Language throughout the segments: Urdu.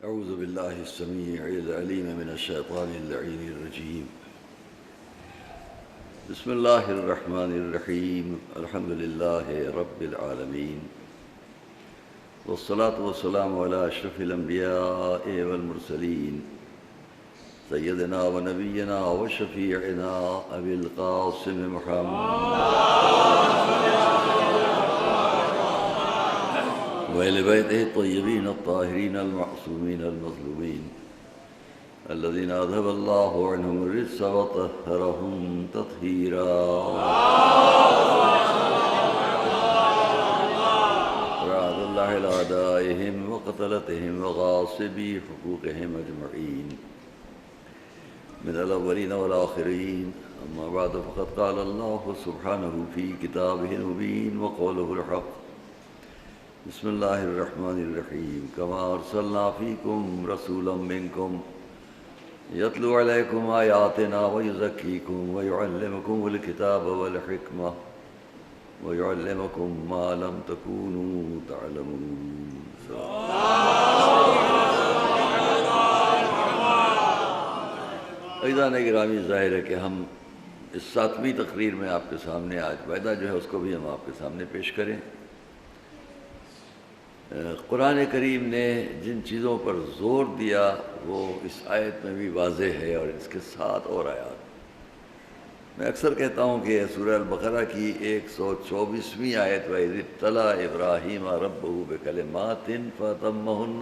أعوذ بالله السميع العليم من الشيطان اللعين الرجيم. بسم الله الرحمن الرحيم. الحمد لله رب العالمين، والصلاة والسلام على أشرف الأنبياء والمرسلين سيدنا ونبينا وشفيعنا أبي القاسم محمد وآل بيته الطيبين الطاهرين المعصومين المظلومين الذين أذهب الله عنهم الرجس وطهرهم تطهيرا. وعد الله لأعدائهم وقتلتهم وغاصبي حقوقهم أجمعين من الأولين والآخرين. أما بعد، فقد قال الله سبحانه في كتابه المبين وقوله الحق. بسم الله الرحمن الرحيم. كما أرسلنا فيكم رسولا منكم يتلو عليكم آياتنا ويزكيكم ويعلمكم الكتاب والحكمة ويعلمكم ما لم تكونوا تعلمون. عزیزان گرامی، ظاہر ہے کہ ہم اس 7ویں تقریر میں آپ کے سامنے آج وعدہ جو ہے اس کو بھی ہم آپ کے سامنے پیش کریں. قرآن کریم نے جن چیزوں پر زور دیا وہ اس آیت میں بھی واضح ہے، اور اس کے ساتھ اور آیات. میں اکثر کہتا ہوں کہ سورہ البقرہ کی 124ویں آیت وَإِذِ ابْتَلَىٰ إِبْرَاهِيمَ رَبُّهُ بِكَلِمَاتٍ فَأَتَمَّهُنَّ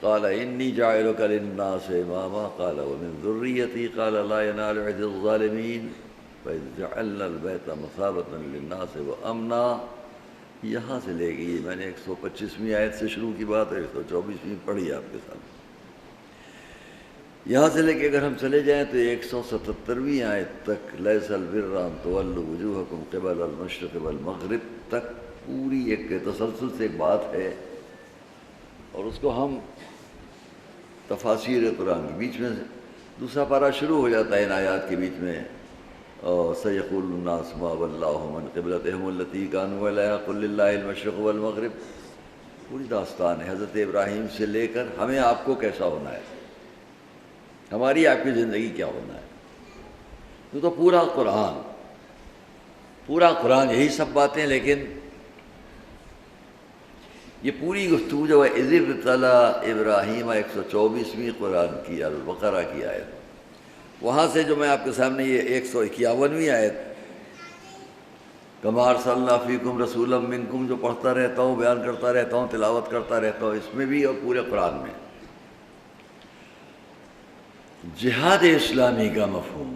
قَالَ إِنِّي جَاعِلُكَ لِلنَّاسِ إِمَامًا قَالَ وَمِن ذُرِّيَّتِي قَالَ لَا يَنَالُ عَهْدِي الظَّالِمِينَ وَإِذْ جَعَلْنَا الْبَيْتَ مَثَابَةً لِلنَّاسِ وَأَمْنًا. یہاں سے لے گئی، میں نے 125ویں آیت سے شروع کی بات ہے، 124ویں پڑھی آپ کے سامنے. یہاں سے لے کے اگر ہم چلے جائیں تو 177ویں آیت تک لیس البر ان تولوا وجوہکم قبل المشرق والمغرب تک پوری ایک تسلسل سے ایک بات ہے، اور اس کو ہم تفاسیر قرآن کے بیچ میں دوسرا پارہ شروع ہو جاتا ہے ان آیات کے بیچ میں. سَيَقُولُ النَّاسُ مَا وَلَّاهُمْ عَنْ قِبْلَتِهِمُ الَّتِي كَانُوا عَلَيْهَا قُلْ لِلَّهِ الْمَشْرِقُ وَالْمَغْرِبُ. پوری داستان ہے حضرت ابراہیم سے لے کر ہمیں آپ کو کیسا ہونا ہے، ہماری آپ کی زندگی کیا ہونا ہے. تو پورا قرآن یہی سب باتیں. لیکن یہ پوری گفتگو جو ہے اِذِ ابْتَلَىٰ إِبْرَاهِيمَ 124ویں قرآن کی البقرہ کی آیت، وہاں سے جو میں آپ کے سامنے یہ 151ویں آیت کما ارسلنا فیکم رسولا منکم جو پڑھتا رہتا ہوں، بیان کرتا رہتا ہوں، تلاوت کرتا رہتا ہوں، اس میں بھی اور پورے قرآن میں جہاد اسلامی کا مفہوم،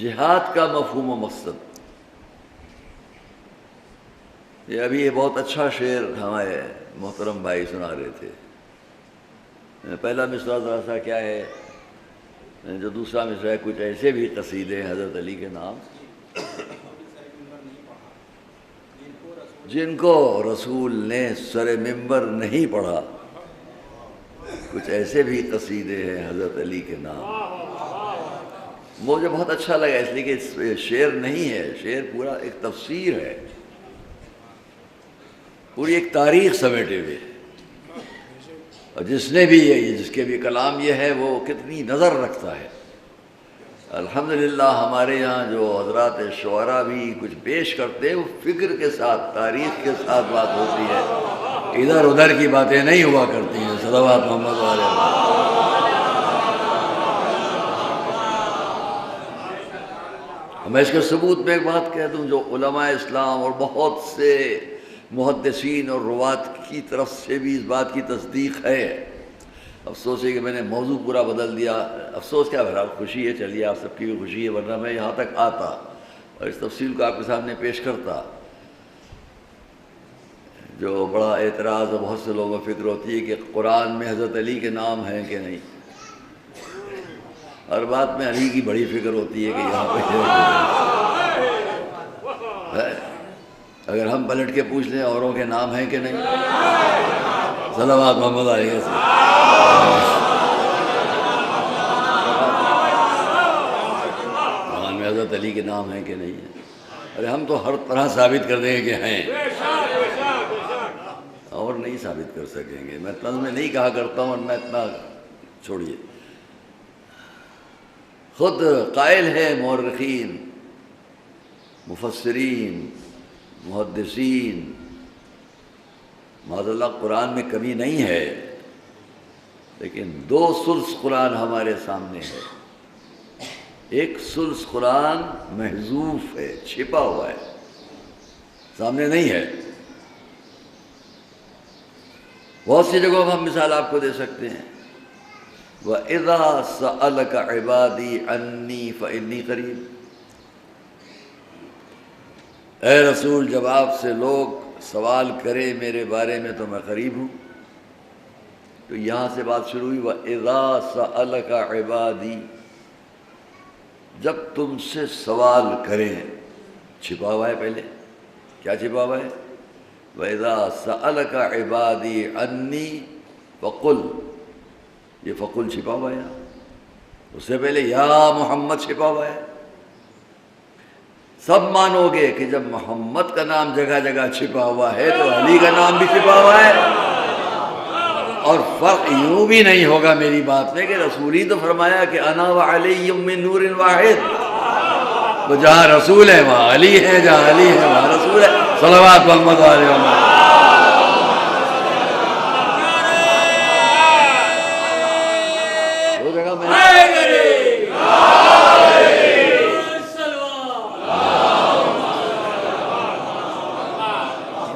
جہاد کا مفہوم و مقصد. یہ ابھی یہ بہت اچھا شعر ہمارے محترم بھائی سنا رہے تھے. پہلا مصرع ذرا سا کیا ہے، جو دوسرا مصرع ہے کچھ ایسے بھی قصیدے ہیں حضرت علی کے نام جن کو رسول نے سر ممبر نہیں پڑھا. کچھ ایسے بھی قصیدے ہیں حضرت علی کے نام. مجھے بہت اچھا لگا اس لیے کہ شعر نہیں ہے، شعر پورا ایک تفسیر ہے، پوری ایک تاریخ سمیٹے ہوئے. اور جس کے بھی کلام یہ ہے وہ کتنی نظر رکھتا ہے. الحمدللہ ہمارے یہاں جو حضرات شعراء بھی کچھ پیش کرتے ہیں وہ فکر کے ساتھ، تاریخ کے ساتھ بات ہوتی ہے، ادھر ادھر کی باتیں نہیں ہوا کرتی ہیں. صلوات محمد علیہ. میں اس کے ثبوت میں ایک بات کہہ دوں، جو علماء اسلام اور بہت سے محدثین اور روات کی طرف سے بھی اس بات کی تصدیق ہے. افسوس ہے کہ میں نے موضوع پورا بدل دیا. افسوس کیا، بہرحال خوشی ہے، چلیے آپ سب کی بھی خوشی ہے، ورنہ میں یہاں تک آتا اور اس تفصیل کو آپ کے سامنے پیش کرتا. جو بڑا اعتراض ہے، بہت سے لوگوں کو فکر ہوتی ہے کہ قرآن میں حضرت علی کے نام ہیں کہ نہیں. ہر بات میں علی کی بڑی فکر ہوتی ہے کہ یہاں پہ اگر ہم پلٹ کے پوچھ لیں اوروں کے نام ہیں کہ نہیں. صلوات محمد علیہ وسلم. قرآن میں حضرت علی کے نام ہیں کہ نہیں ہیں. ارے ہم تو ہر طرح ثابت کر دیں گے کہ ہیں. اور نہیں ثابت کر سکیں گے. میں طنز میں نہیں کہا کرتا ہوں ورنہ اتنا چھوڑیے. خود قائل ہے مورخین، مفسرین، محدثین، معاذ اللہ قرآن میں کمی نہیں ہے، لیکن 2 ثلث قرآن ہمارے سامنے ہے. ایک ثلث قرآن محذوف ہے، چھپا ہوا ہے، سامنے نہیں ہے. بہت سی جگہوں میں ہم مثال آپ کو دے سکتے ہیں. وَإِذَا سَأَلَكَ عِبَادِي عَنِّي فَإِنِّي قَرِيبٌ. اے رسول جب آپ سے لوگ سوال کرے میرے بارے میں تو میں قریب ہوں. تو یہاں سے بات شروع ہوئی وَإِذَا سَأَلَكَ عِبَادِي، جب تم سے سوال کریں. چھپا ہوا ہے پہلے. کیا چھپا ہوا ہے؟ وَإِذَا سَأَلَكَ عِبَادِي عَنِّي فَقُلْ. یہ فقل چھپا ہوا ہے. اس سے پہلے یا محمد چھپا ہوا ہے. سب مانو گے کہ جب محمد کا نام جگہ جگہ چھپا ہوا ہے تو علی کا نام بھی چھپا ہوا ہے. اور فرق یوں بھی نہیں ہوگا میری بات میں کہ رسول ہی تو فرمایا کہ انا وعلی من نور واحد. تو جہاں رسول ہے وہاں علی ہے، جہاں علی ہے وہاں رسول ہے. صلوات محمد علیہ وسلم.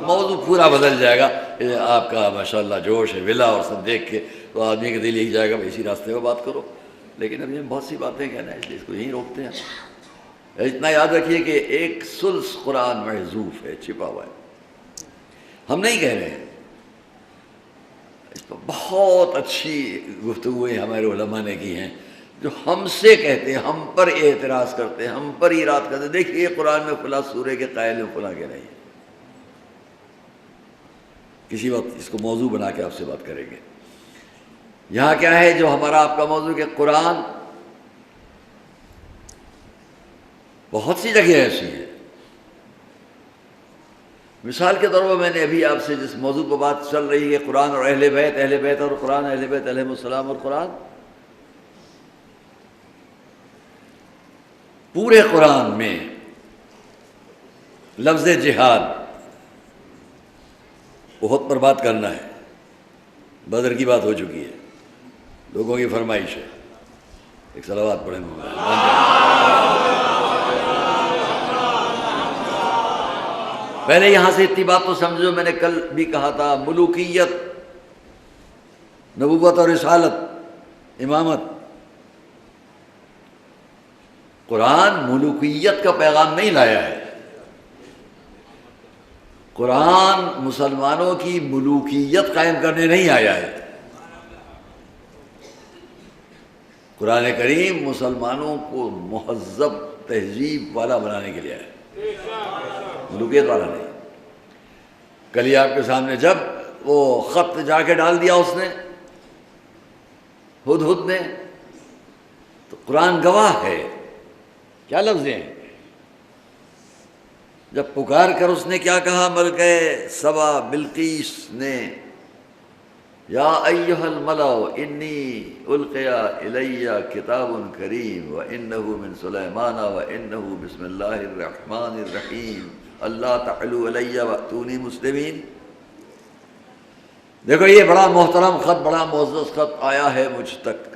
موضوع پورا بدل جائے گا. آپ کا ماشاءاللہ جوش ہے ولا اور سب دیکھ کے تو آدمی کا دل یہی جائے گا اسی راستے پہ بات کرو. لیکن ابھی ہم بہت سی باتیں کہنا ہے اس لیے اس کو یہیں روکتے ہیں. اتنا یاد رکھیے کہ 1 ثلث قرآن محذوف ہے، چھپا ہوا ہے. ہم نہیں کہہ رہے ہیں. اس پر بہت اچھی گفتگویں ہمارے علماء نے کی ہیں جو ہم سے کہتے ہیں، ہم پر اعتراض کرتے ہیں، ہم پر ایراد کرتے ہیں. دیکھیے یہ قرآن میں فلاں سورے کے قائل ہیں فلاں کے نہیں. کسی وقت اس کو موضوع بنا کے آپ سے بات کریں گے. یہاں کیا ہے جو ہمارا آپ کا موضوع کہ قرآن بہت سی جگہ ایسی ہے. مثال کے طور پر میں نے ابھی آپ سے جس موضوع پر بات چل رہی ہے قرآن اور اہل بیت، اہل بیت اور قرآن، اہل بیت علیہم السلام اور قرآن. پورے قرآن میں لفظ جہاد احد پر بات کرنا ہے. بدر کی بات ہو چکی ہے، لوگوں کی فرمائش ہے. ایک صلوات پڑھیں. پہلے یہاں سے اتنی بات تو سمجھو، میں نے کل بھی کہا تھا ملوکیت، نبوت اور رسالت، امامت. قرآن ملوکیت کا پیغام نہیں لایا ہے. قرآن مسلمانوں کی ملوکیت قائم کرنے نہیں آیا ہے. قرآن کریم مسلمانوں کو مہذب تہذیب والا بنانے کے لیے آیا ہے، ملوکیت والا نہیں. کل ہی آپ کے سامنے جب وہ خط جا کے ڈال دیا اس نے ہدہد نے، تو قرآن گواہ ہے. کیا لفظ ہیں؟ جب پکار کر اس نے کیا کہا ملکہ سبا بلقیس نے، یا ایھا الملأ انی القی الی کتاب کریم وانہ من سلیمان وانہ بسم اللہ الرحمن الرحیم اللہ تعلوا علی واتونی مسلمین. دیکھو یہ بڑا محترم خط، بڑا معزز خط آیا ہے مجھ تک،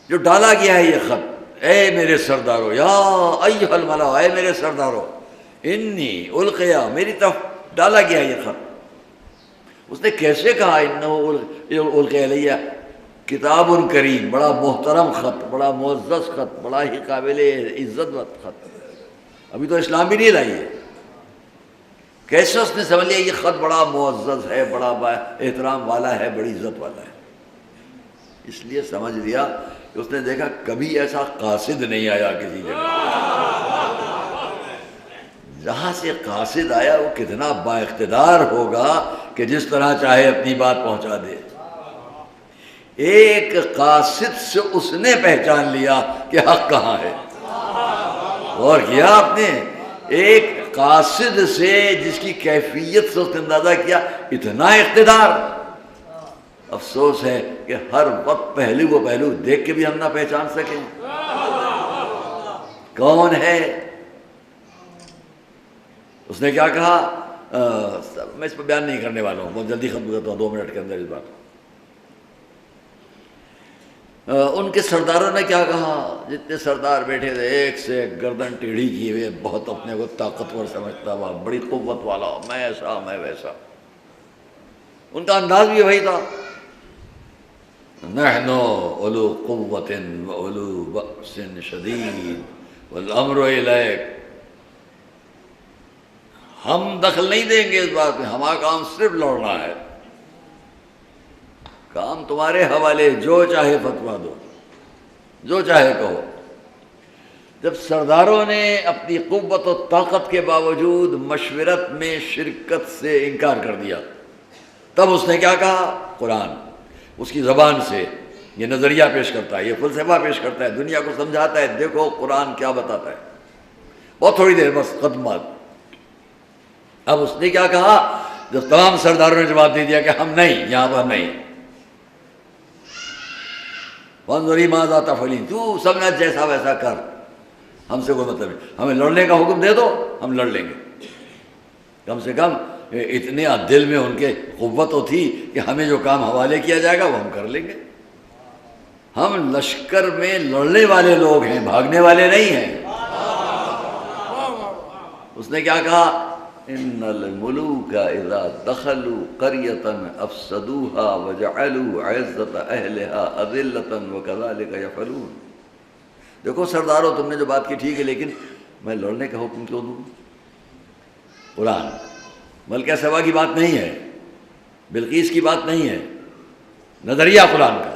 جو ڈالا گیا ہے یہ خط. اے میرے سردارو، یا ایھا الملأ، اے میرے سردارو، انی القیا، میری طرف ڈالا گیا یہ خط. اس نے کیسے کہا انہ القی علیہ کتاب کریم، بڑا محترم خط، بڑا معزز خط، بڑا ہی قابل عزت خط. ابھی تو اسلام بھی نہیں لائی ہے. کیسے اس نے سمجھ لیا یہ خط بڑا معزز ہے، بڑا احترام والا ہے، بڑی عزت والا ہے؟ اس لیے سمجھ لیا کہ اس نے دیکھا کبھی ایسا قاصد نہیں آیا کسی جگہ. جہاں سے قاصد آیا وہ کتنا با اقتدار ہوگا کہ جس طرح چاہے اپنی بات پہنچا دے. ایک قاصد سے اس نے پہچان لیا کہ حق کہاں ہے. غور کیا آپ نے؟ ایک قاصد سے جس کی کیفیت سے اس نے اندازہ کیا، اتنا اقتدار۔ افسوس ہے کہ ہر وقت پہلو وہ پہلو دیکھ کے بھی ہم نہ پہچان سکیں کون ہے۔ اس نے کیا کہا، میں اس پہ بیان نہیں کرنے والا ہوں، بہت جلدی ختم کرتا ہوں 2 منٹ کے اندر اس بات۔ ان کے سرداروں نے کیا کہا، جتنے سردار بیٹھے تھے ایک سے ایک گردن ٹیڑھی کیے ہوئے، بہت اپنے کو طاقتور سمجھتا ہوا، بڑی قوت والا، میں ایسا میں ویسا، ان کا انداز بھی وہی تھا۔ نحن اولو قوت واولو بأس شدید والامر الیک، ہم دخل نہیں دیں گے اس بات میں، ہمارا کام صرف لڑنا ہے، کام تمہارے حوالے، جو چاہے فتویٰ دو، جو چاہے کہو۔ جب سرداروں نے اپنی قوت و طاقت کے باوجود مشورت میں شرکت سے انکار کر دیا، تب اس نے کیا کہا، قرآن اس کی زبان سے یہ نظریہ پیش کرتا ہے، یہ فلسفہ پیش کرتا ہے، دنیا کو سمجھاتا ہے، دیکھو قرآن کیا بتاتا ہے۔ بہت تھوڑی دیر بس ختمات۔ اب اس نے کیا کہا، جب تمام سرداروں نے جواب دے دیا کہ ہم نہیں، یہاں پر نہیں، وانظری ماذا تفعلین، تو سمجھنا جیسا ویسا کر، ہم سے کوئی مطلب نہیں، ہمیں لڑنے کا حکم دے دو، ہم لڑ لیں گے۔ کم سے کم اتنے دل میں ان کے قوت تو تھی کہ ہمیں جو کام حوالے کیا جائے گا وہ ہم کر لیں گے، ہم لشکر میں لڑنے والے لوگ ہیں، بھاگنے والے نہیں ہیں۔ اس نے کیا کہا، ان الملوک اذا دخلوا قریۃ افسدوها وجعلوا عزۃ اہلها اذلۃ وکذلک یفعلون۔ دیکھو سردارو، تم نے جو بات کی ٹھیک ہے، لیکن میں لڑنے کا حکم کیوں دوں؟ قرآن ملکہ سبا کی بات نہیں ہے، بلقیس کی بات نہیں ہے، نظریہ قرآن کا۔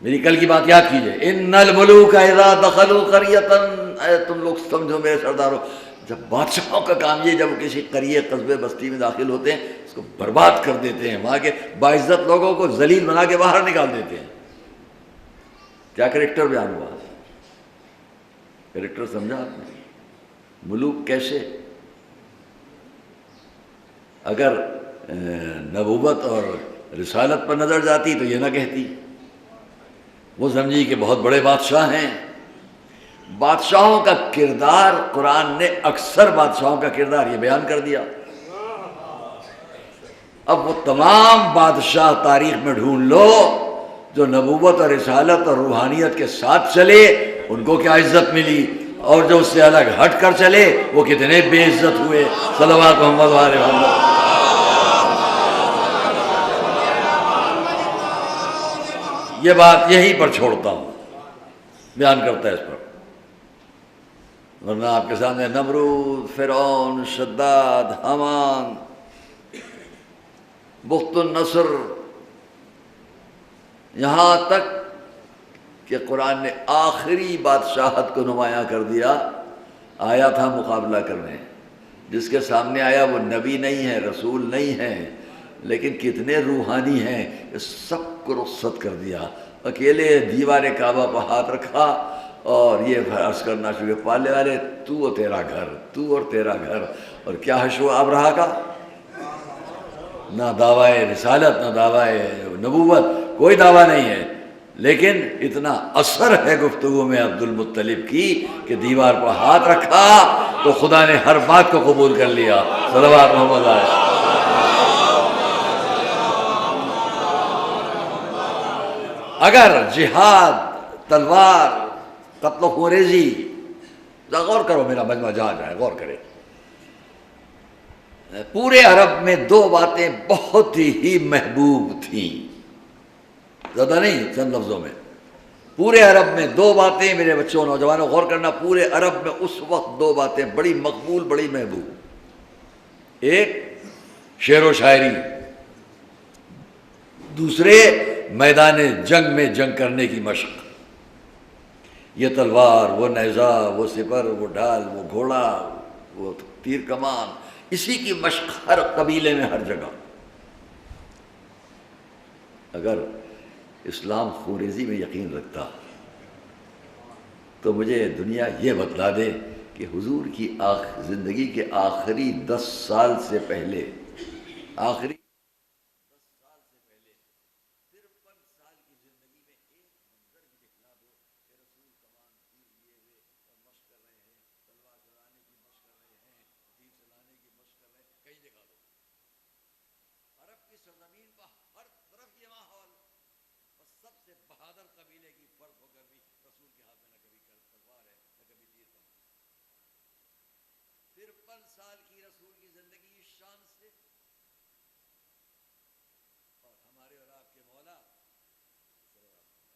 میری کل کی بات یاد کیجئے، ان الملوک اذا دخلوا قریۃ، اے تم لوگ سمجھو میرے سرداروں، جب بادشاہوں کا کام یہ، جب وہ کسی قریے قصبے بستی میں داخل ہوتے ہیں، اس کو برباد کر دیتے ہیں، وہاں کے باعزت لوگوں کو ذلیل بنا کے باہر نکال دیتے ہیں۔ کیا کریکٹر بیان ہوا، کریکٹر سمجھا آپ نے؟ ملوک کیسے؟ اگر نبوت اور رسالت پر نظر جاتی تو یہ نہ کہتی، وہ سمجھی کہ بہت بڑے بادشاہ ہیں۔ بادشاہوں کا کردار قرآن نے اکثر بادشاہوں کا کردار یہ بیان کر دیا۔ اب وہ تمام بادشاہ تاریخ میں ڈھونڈ لو جو نبوت اور رسالت اور روحانیت کے ساتھ چلے، ان کو کیا عزت ملی، اور جو اس سے الگ ہٹ کر چلے وہ کتنے بے عزت ہوئے۔ صلوات محمد علیہ وسلم۔ یہ بات یہیں پر چھوڑتا ہوں، بیان کرتا ہے اس پر، ورنہ آپ کے سامنے نمرود، فرعون، شداد، حامان، بخت النصر، یہاں تک کہ قرآن نے آخری بادشاہت کو نمایاں کر دیا، آیا تھا مقابلہ کرنے، جس کے سامنے آیا وہ نبی نہیں ہے، رسول نہیں ہے، لیکن کتنے روحانی ہیں، اس سب کو رخصت کر دیا، اکیلے دیوار کعبہ پر ہاتھ رکھا اور یہ عرض کرنا شروع، پالنے والے تو اور تیرا گھر، تو اور تیرا گھر۔ اور کیا حشو ابرہہ کا، نہ دعویٰ رسالت، نہ دعویٰ نبوت، کوئی دعویٰ نہیں ہے، لیکن اتنا اثر ہے گفتگو میں عبد المطلب کی کہ دیوار پر ہاتھ رکھا تو خدا نے ہر بات کو قبول کر لیا۔ صلوات محمد علیہ۔ اگر جہاد، تلوار، قتل و خوریزی، غور کرو، میرا مجمع جہاں جائے غور کرے، پورے عرب میں 2 باتیں بہت ہی محبوب تھیں، زیادہ نہیں، چند لفظوں میں، پورے عرب میں 2 باتیں، میرے بچوں نوجوانوں غور کرنا، پورے عرب میں اس وقت 2 باتیں بڑی مقبول، بڑی محبوب، ایک شعر و شاعری، دوسرے میدان جنگ میں جنگ کرنے کی مشق۔ یہ تلوار، وہ نیزہ، وہ سپر، وہ ڈھال، وہ گھوڑا، وہ تیر کمان، اسی کی مشق ہر قبیلے میں، ہر جگہ۔ اگر اسلام خوریزی میں یقین رکھتا تو مجھے دنیا یہ بتلا دے کہ کہ حضور کی زندگی کے آخری 10 سال سے پہلے، آخری 10 سال سے پہلے 53 سال کی زندگی میں ایک منظر بھی دکھلا دو کہ رسول کمان تیر لیے ہوئے اور مشق کر رہے ہیں، تلوار چلانے کی مشق کر رہے ہیں، تیر چلانے کی مشق کر رہے ہیں، کہیں دکھا دو۔ عرب کی سرزمین پر ہر طرف یہ ماحول، اور سب سے بہادر قبیلے کی فرد ہو کر بھی رسول کے ہاتھ میں نہ کبھی تلوار ہے نہ کبھی تیر کمان۔ 53 سال کی رسول کی زندگی اس شان سے، اور ہمارے اور آپ کے مولا تکلیف سے بیٹھیں گے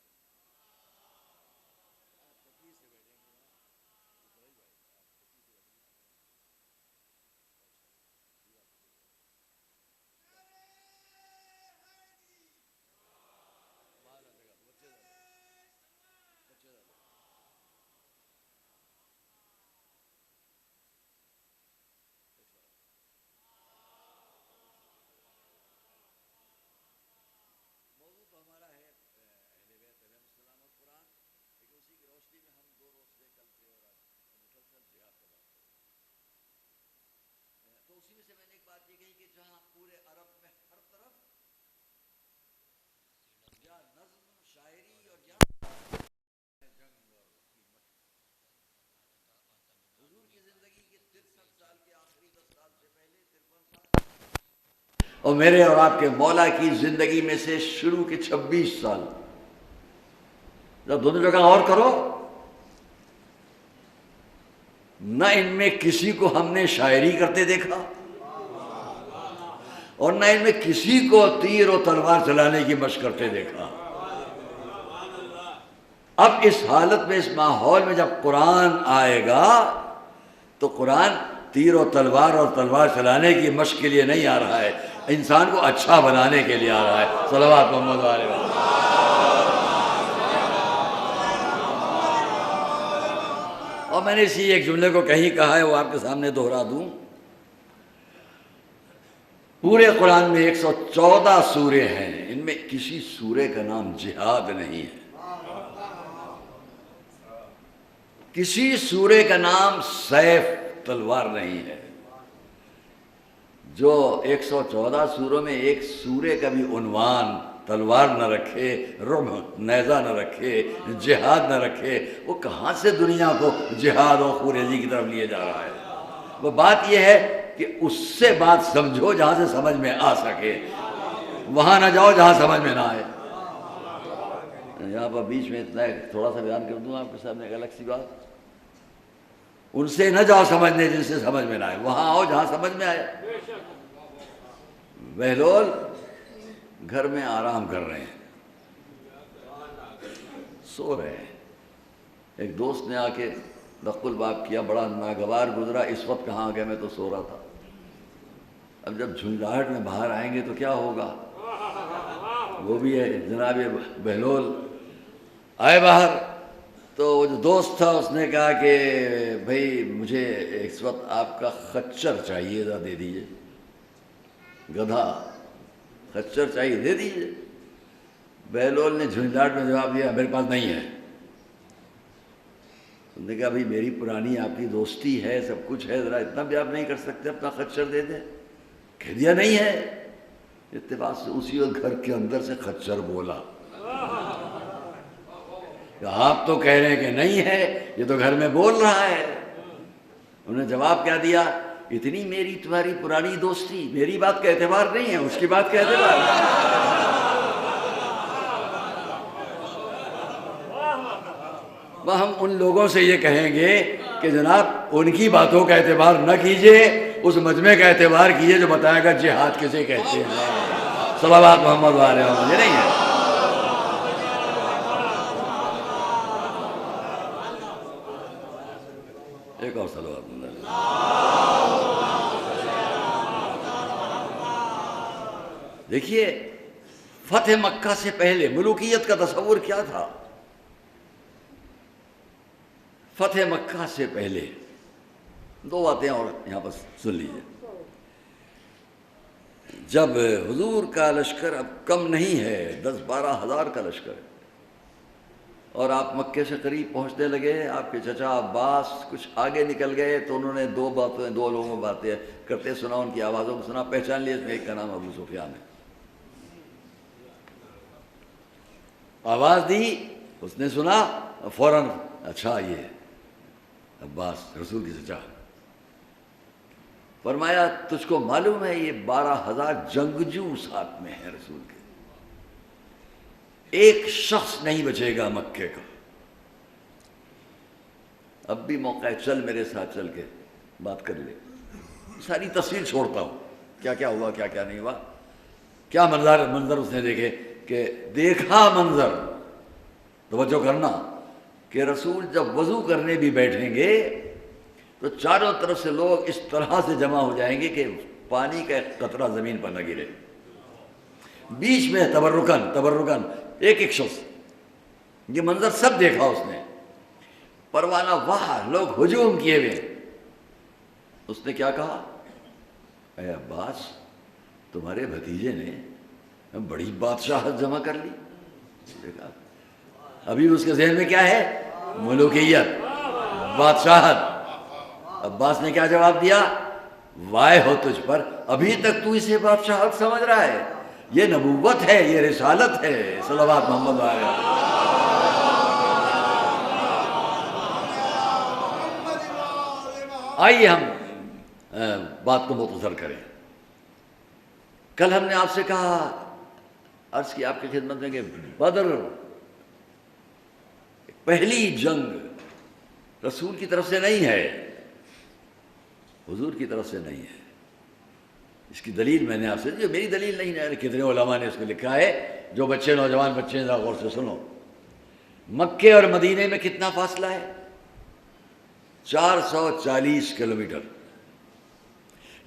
موضوع تو ہمارا ہے اہل بیت علیہ السلام اور قرآن، لیکن اسی کی روشنی میں ہم 2 روز سے، کل سے اور آج مسلسل جہاد کا بات کریں گے۔ تو اسی میں سے میں نے ایک بات یہ کہی کہ جہاں پورے عرب میں ہر طرف یا نظم شاعری اور یا جنگ اور حضور کی زندگی کے 63 سال کے آخری 10 سال سے پہلے 53 سال، اور میرے اور آپ کے مولا کی زندگی میں سے شروع کے 26 سال، جب دونوں جگہ غور کرو، نہ ان میں کسی کو ہم نے شاعری کرتے دیکھا اور نہ ان میں کسی کو تیر و تلوار چلانے کی مشق کرتے دیکھا۔ اب اس حالت میں، اس ماحول میں جب قرآن آئے گا تو قرآن تیر و تلوار چلانے کی مشق کے لیے نہیں آ رہا ہے، انسان کو اچھا بنانے کے لیے آ رہا ہے۔ صلوات محمد علیہ وسلم۔ اور میں نے اسی ایک جملے کو کہیں کہا ہے، وہ آپ کے سامنے دہرا دوں۔ پورے قرآن میں 114 سورے ہیں، ان میں کسی سورے کا نام جہاد نہیں ہے، کسی سورے کا نام سیف تلوار نہیں ہے۔ جو 114 سوروں میں ایک سورے کا بھی عنوان تلوار نہ رکھے، رمح نیزہ نہ رکھے، جہاد نہ رکھے، وہ کہاں سے دنیا کو جہاد و خوریزی کی طرف لیے جا رہا ہے؟ وہ بات یہ ہے کہ اس سے بات سمجھو جہاں سے سمجھ میں آ سکے، وہاں نہ جاؤ جہاں سمجھ میں نہ آئے۔ یہاں پر بیچ میں اتنا تھوڑا سا بیان کر دوں آپ کے سامنے، ایک الگ سی بات، ان سے نہ جاؤ سمجھنے جن سے سمجھ میں نہ آئے، وہاں آؤ جہاں سمجھ میں آئے۔ بہلول گھر میں آرام کر رہے ہیں، سو رہے ہیں، ایک دوست نے آ کے دق الباب کیا، بڑا ناگوار گزرا، اس وقت کہاں گیا؟ میں تو سو رہا تھا۔ اب جب جھنجھلاہٹ میں باہر آئیں گے تو کیا ہوگا؟ وہ بھی ہے جناب بہلول آئے باہر، تو وہ جو دوست تھا اس نے کہا کہ بھائی مجھے اس وقت آپ کا خچر چاہیے، ذرا دے دیجیے، گدھا خچر چاہیے، دے دیجیے۔ بہلول نے جھنجھلاہٹ میں جواب دیا میرے پاس نہیں ہے۔ انہوں نے کہا بھائی میری پرانی آپ کی دوستی ہے، سب کچھ ہے، ذرا اتنا بھی آپ نہیں کر سکتے، اپنا خچر دے دیں؟ کہہ دیا نہیں ہے۔ اتفاق سے اسی وقت گھر کے اندر سے خچر بولا، آپ تو کہہ رہے ہیں کہ نہیں ہے، یہ تو گھر میں بول رہا ہے۔ انہوں نے جواب کیا دیا؟ اتنی میری تمہاری پرانی دوستی، میری بات کا اعتبار نہیں ہے، اس کی بات کا اعتبار ہے۔ وہ ہم ان لوگوں سے یہ کہیں گے کہ جناب ان کی باتوں کا اعتبار نہ کیجئے، اس مجمع کا اعتبار کیجئے جو بتائے گا جہاد کسے کہتے ہیں۔ صلوات محمد علیہ وسلم، یہ نہیں ہے۔ ایک اور صلوات محمد علیہ وسلم۔ دیکھیے فتح مکہ سے پہلے ملوکیت کا تصور کیا تھا؟ فتح مکہ سے پہلے 2 باتیں اور یہاں پر سن لیجیے۔ جب حضور کا لشکر اب کم نہیں ہے، 10-12 ہزار کا لشکر ہے، اور آپ مکے سے قریب پہنچنے لگے، آپ کے چچا عباس کچھ آگے نکل گئے تو انہوں نے دو لوگوں میں باتیں کرتے سنا، ان کی آوازوں کو سنا، پہچان لیا اس میں ایک کا نام ابو سفیان ہے۔ آواز دی، اس نے سنا، فوراً اچھا یہ ہے عباس رسول کی چچا۔ فرمایا تجھ کو معلوم ہے یہ 12,000 جنگجو ساتھ میں ہیں رسول کے، ایک شخص نہیں بچے گا مکے کا۔ اب بھی موقع ہے، چل میرے ساتھ چل کے بات کر لے، ساری تفصیل چھوڑتا ہوں، کیا کیا ہوا کیا کیا نہیں ہوا، کیا منظر اس نے دیکھے کہ دیکھا منظر، توجہ کرنا کہ رسول جب وضو کرنے بھی بیٹھیں گے تو چاروں طرف سے لوگ اس طرح سے جمع ہو جائیں گے کہ پانی کا ایک قطرہ زمین پر نہ گرے، بیچ میں تبرکن ایک شخص، یہ منظر سب دیکھا اس نے، پروانہ واہ، لوگ ہجوم کیے ہوئے۔ اس نے کیا کہا، اے عباس تمہارے بھتیجے نے بڑی بادشاہت جمع کر لی۔ دیکھا ابھی اس کے ذہن میں کیا ہے، ملوکیت، بادشاہت۔ عباس نے کیا جواب دیا، وائے ہو تجھ پر، ابھی تک تو اسے بادشاہت سمجھ رہا ہے، یہ نبوت ہے، یہ رسالت ہے۔ صلوات محمد علیہ۔ آئیے ہم بات کو مختصر کریں۔ کل ہم نے آپ سے کہا، عرض کی آپ کی خدمت میں کہ بدر پہلی جنگ رسول کی طرف سے نہیں ہے، حضور کی طرف سے نہیں ہے۔ اس کی دلیل میں نے آپ سے، جو میری دلیل نہیں ہے، کتنے علماء نے اس کو لکھا ہے، جو بچے نوجوان بچے ہیں ذرا غور سے سنو۔ مکے اور مدینے میں کتنا فاصلہ ہے، 440 کلومیٹر۔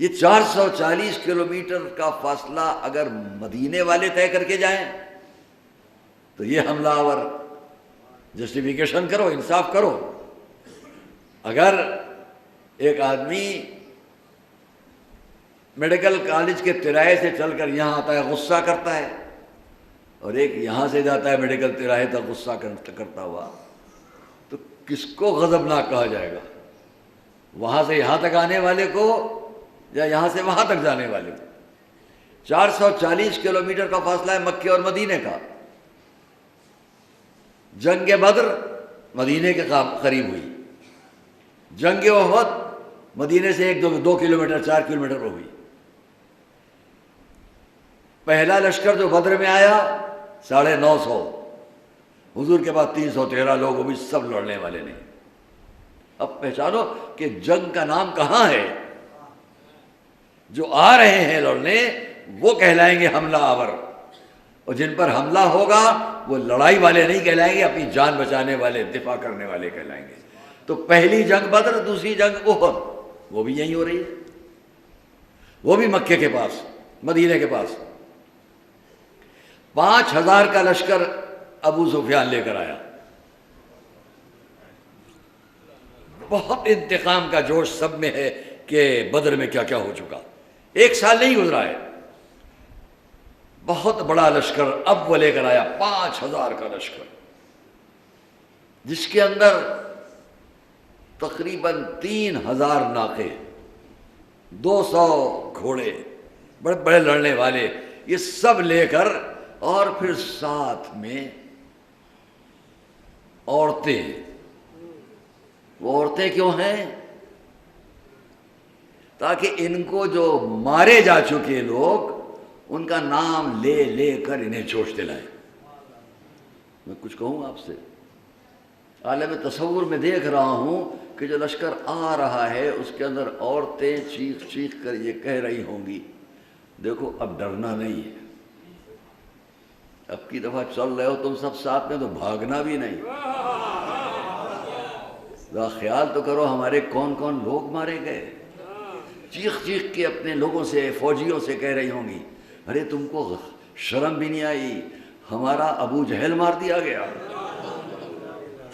یہ 440 کلومیٹر کا فاصلہ اگر مدینے والے طے کر کے جائیں تو یہ حملہ آور، جسٹیفیکیشن کرو، انصاف کرو۔ اگر ایک آدمی میڈیکل کالج کے تراہے سے چل کر یہاں آتا ہے غصہ کرتا ہے، اور ایک یہاں سے جاتا ہے میڈیکل تراہے تک غصہ کرتا ہوا، تو کس کو غضبناک کہا جائے گا، وہاں سے یہاں تک آنے والے کو یا یہاں سے وہاں تک جانے والے کو؟ 440 کلومیٹر کا فاصلہ ہے مکے اور مدینے کا۔ جنگ بدر مدینے کے قریب ہوئی، جنگ احد مدینے سے 2 کلومیٹر 4 کلومیٹر پر ہوئی۔ پہلا لشکر جو بدر میں آیا 950، حضور کے بعد 313 لوگ، وہ بھی سب لڑنے والے نہیں۔ اب پہچانو کہ جنگ کا نام کہاں ہے، جو آ رہے ہیں لڑنے وہ کہلائیں گے حملہ آور، اور جن پر حملہ ہوگا وہ لڑائی والے نہیں کہلائیں گے، اپنی جان بچانے والے، دفاع کرنے والے کہلائیں گے۔ تو پہلی جنگ بدر، دوسری جنگ احد، وہ بھی یہیں ہو رہی ہے، وہ بھی مکے کے پاس، مدینے کے پاس۔ 5000 کا لشکر ابو سفیان لے کر آیا، بہت انتقام کا جوش سب میں ہے کہ بدر میں کیا کیا ہو چکا، 1 سال نہیں گزرا ہے، بہت بڑا لشکر اب وہ لے کر آیا، 5000 کا لشکر، جس کے اندر تقریباً 3000 ناقے، 200 گھوڑے، بڑے بڑے لڑنے والے، یہ سب لے کر، اور پھر ساتھ میں عورتیں۔ وہ عورتیں کیوں ہیں؟ تاکہ ان کو جو مارے جا چکے لوگ ان کا نام لے لے کر انہیں جوش دلائیں۔ میں کچھ کہوں آپ سے، عالم تصور میں دیکھ رہا ہوں کہ جو لشکر آ رہا ہے اس کے اندر عورتیں چیخ چیخ کر یہ کہہ رہی ہوں گی، دیکھو اب ڈرنا نہیں ہے، اب کی دفعہ چل رہے ہو تم سب ساتھ میں تو بھاگنا بھی نہیں۔ ذرا خیال تو کرو ہمارے کون کون لوگ مارے گئے، چیخ چیخ کے اپنے لوگوں سے، فوجیوں سے کہہ رہی ہوں گی، ارے تم کو شرم بھی نہیں آئی، ہمارا ابو جہل مار دیا گیا،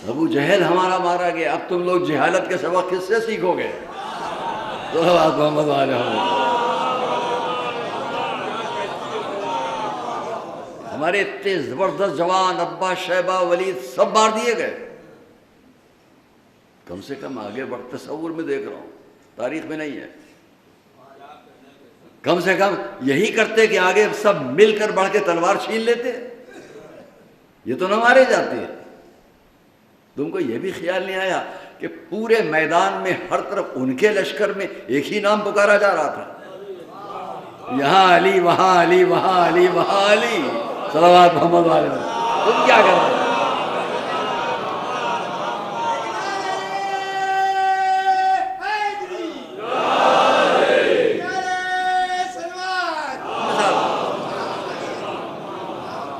ابو جہل ہمارا مارا گیا، اب تم لوگ جہالت کے سبق کس سے سیکھو گے؟ صلوات محمد علیہ وسلم۔ ہمارے اتنے زبردست جوان ابا شیبہ ولید سب مار دیے گئے. کم سے کم آگے بڑھ تصور میں دیکھ رہا ہوں، تاریخ میں نہیں ہے. کم سے کم یہی کرتے کہ آگے سب مل کر بڑھ کے تلوار چھین لیتے. یہ تو نہ مارے جاتے ہیں. تم کو یہ بھی خیال نہیں آیا کہ پورے میدان میں ہر طرف ان کے لشکر میں ایک ہی نام پکارا جا رہا تھا، یہاں علی وہاں علی وہاں علی وہاں علی، صلوات محمد علیہ وسلم. تم کیا کر رہے ہو؟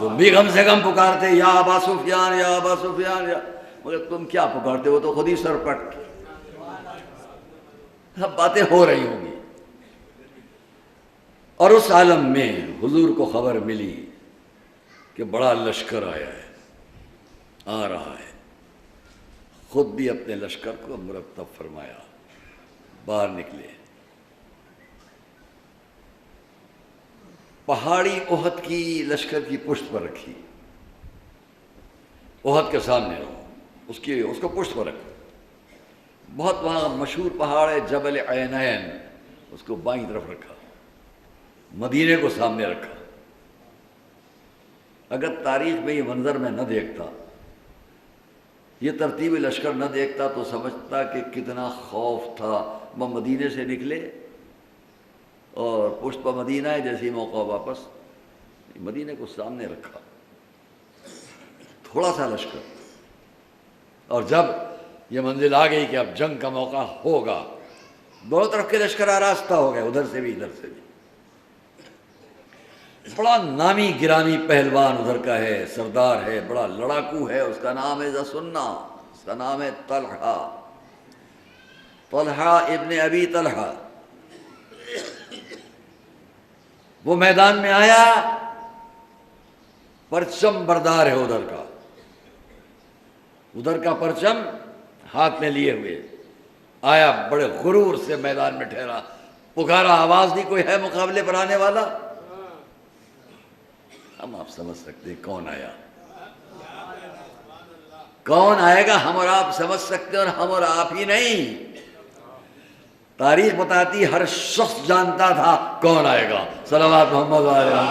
تم بھی کم سے کم پکارتے یا ابا سفیان یا ابا سفیان، یا مگر تم کیا پکارتے ہو؟ تو خود ہی سر پٹ. سب باتیں ہو رہی ہوں گی. اور اس عالم میں حضور کو خبر ملی کہ بڑا لشکر آیا ہے، آ رہا ہے. خود بھی اپنے لشکر کو مرتب فرمایا، باہر نکلے. پہاڑی احد کی لشکر کی پشت پر رکھی. احد کے سامنے رہو، اس کو پشت پر رکھو. بہت وہاں مشہور پہاڑ ہے جبل عینین، اس کو بائیں طرف رکھا. مدینے کو سامنے رکھا. اگر تاریخ میں یہ منظر میں نہ دیکھتا، یہ ترتیب لشکر نہ دیکھتا تو سمجھتا کہ کتنا خوف تھا. وہ مدینے سے نکلے اور پشت پر مدینہ ہے، جیسے موقع واپس مدینے کو سامنے رکھا. تھوڑا سا لشکر. اور جب یہ منزل آ گئی کہ اب جنگ کا موقع ہوگا، دونوں طرف کے لشکر آراستہ ہو گئے، ادھر سے بھی ادھر سے بھی. بڑا نامی گرامی پہلوان ادھر کا ہے، سردار ہے، بڑا لڑاکو ہے. اس کا نام ہے ذوالسنہ، اس کا نام ہے طلحہ ابن ابی طلحہ. وہ میدان میں آیا، پرچم بردار ہے ادھر کا پرچم ہاتھ میں لیے ہوئے آیا. بڑے غرور سے میدان میں ٹھہرا، پکارا، آواز دی کوئی ہے مقابلے پر آنے والا؟ ہم آپ سمجھ سکتے ہیں کون آیا، کون آئے گا. ہم اور آپ سمجھ سکتے ہیں، اور ہم اور آپ ہی نہیں، تاریخ بتاتی ہر شخص جانتا تھا کون آئے گا. صلوات محمد علیہ وسلم.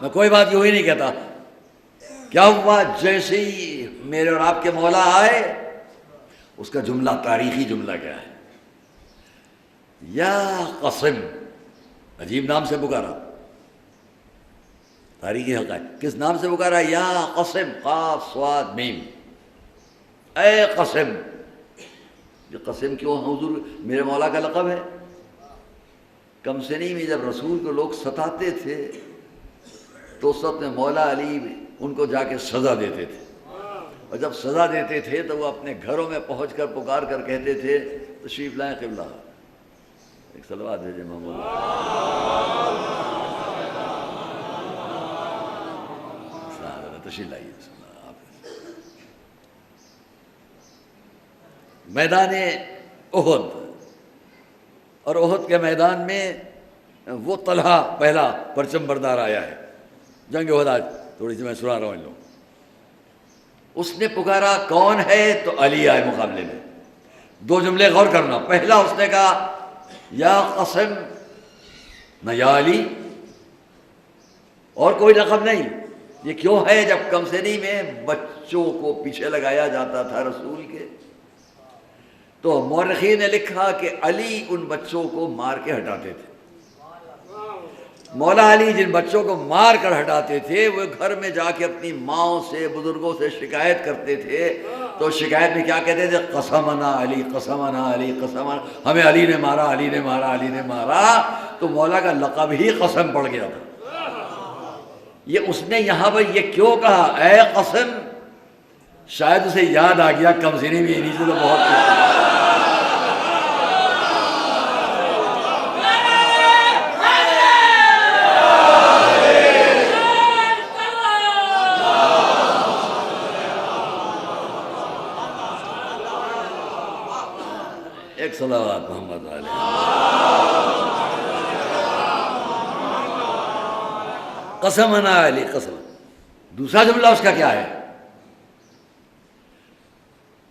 میں کوئی بات یوں ہی نہیں کہتا. کیا ہوا؟ جیسے ہی میرے اور آپ کے مولا آئے، اس کا جملہ، تاریخی جملہ کیا ہے؟ یا قسم. عجیب نام سے پکارا، تاریخی حقائق. کس نام سے پکارا؟ یا قسم، قاف صاد میم، اے قسم. یہ قسم کیوں حضور میرے مولا کا لقب ہے؟ کم سنی میں جب رسول کو لوگ ستاتے تھے تو اس وقت میں مولا علی ان کو جا کے سزا دیتے تھے. اور جب سزا دیتے تھے تو وہ اپنے گھروں میں پہنچ کر پکار کر کہتے تھے تشریف لائیں قبلہ. ایک صلوات بھیجیں محمد. تشریف لائیے. میدان احد، اور احد کے میدان میں وہ طلحہ پہلا پرچم بردار آیا ہے. جنگ احد آج تھوڑی سی میں سنا رہا ہوں ان لوگوں. اس نے پکارا کون ہے؟ تو علی آئے مقابلے میں. دو جملے غور کرنا. پہلا اس نے کہا یا قسم، نہ یا علی، اور کوئی لقب نہیں. یہ کیوں ہے؟ جب کمسنی میں بچوں کو پیچھے لگایا جاتا تھا رسول کے، تو مورخین نے لکھا کہ علی ان بچوں کو مار کے ہٹاتے تھے. مولا علی جن بچوں کو مار کر ہٹاتے تھے وہ گھر میں جا کے اپنی ماؤں سے، بزرگوں سے شکایت کرتے تھے. تو شکایت میں کیا کہتے تھے؟ قسمنا علی، قسمنا علی، قسمنا، ہمیں علی نے مارا، علی نے مارا، علی نے مارا. تو مولا کا لقب ہی قسم پڑ گیا تھا. یہ اس نے یہاں پر یہ کیوں کہا اے قسم؟ شاید اسے یاد آ گیا کمسنی میں انہی سے تو بہت کچھ. ایک صلوات محمد علیہ. قسمنا علی قسم. دوسرا جملہ اس کا کیا ہے؟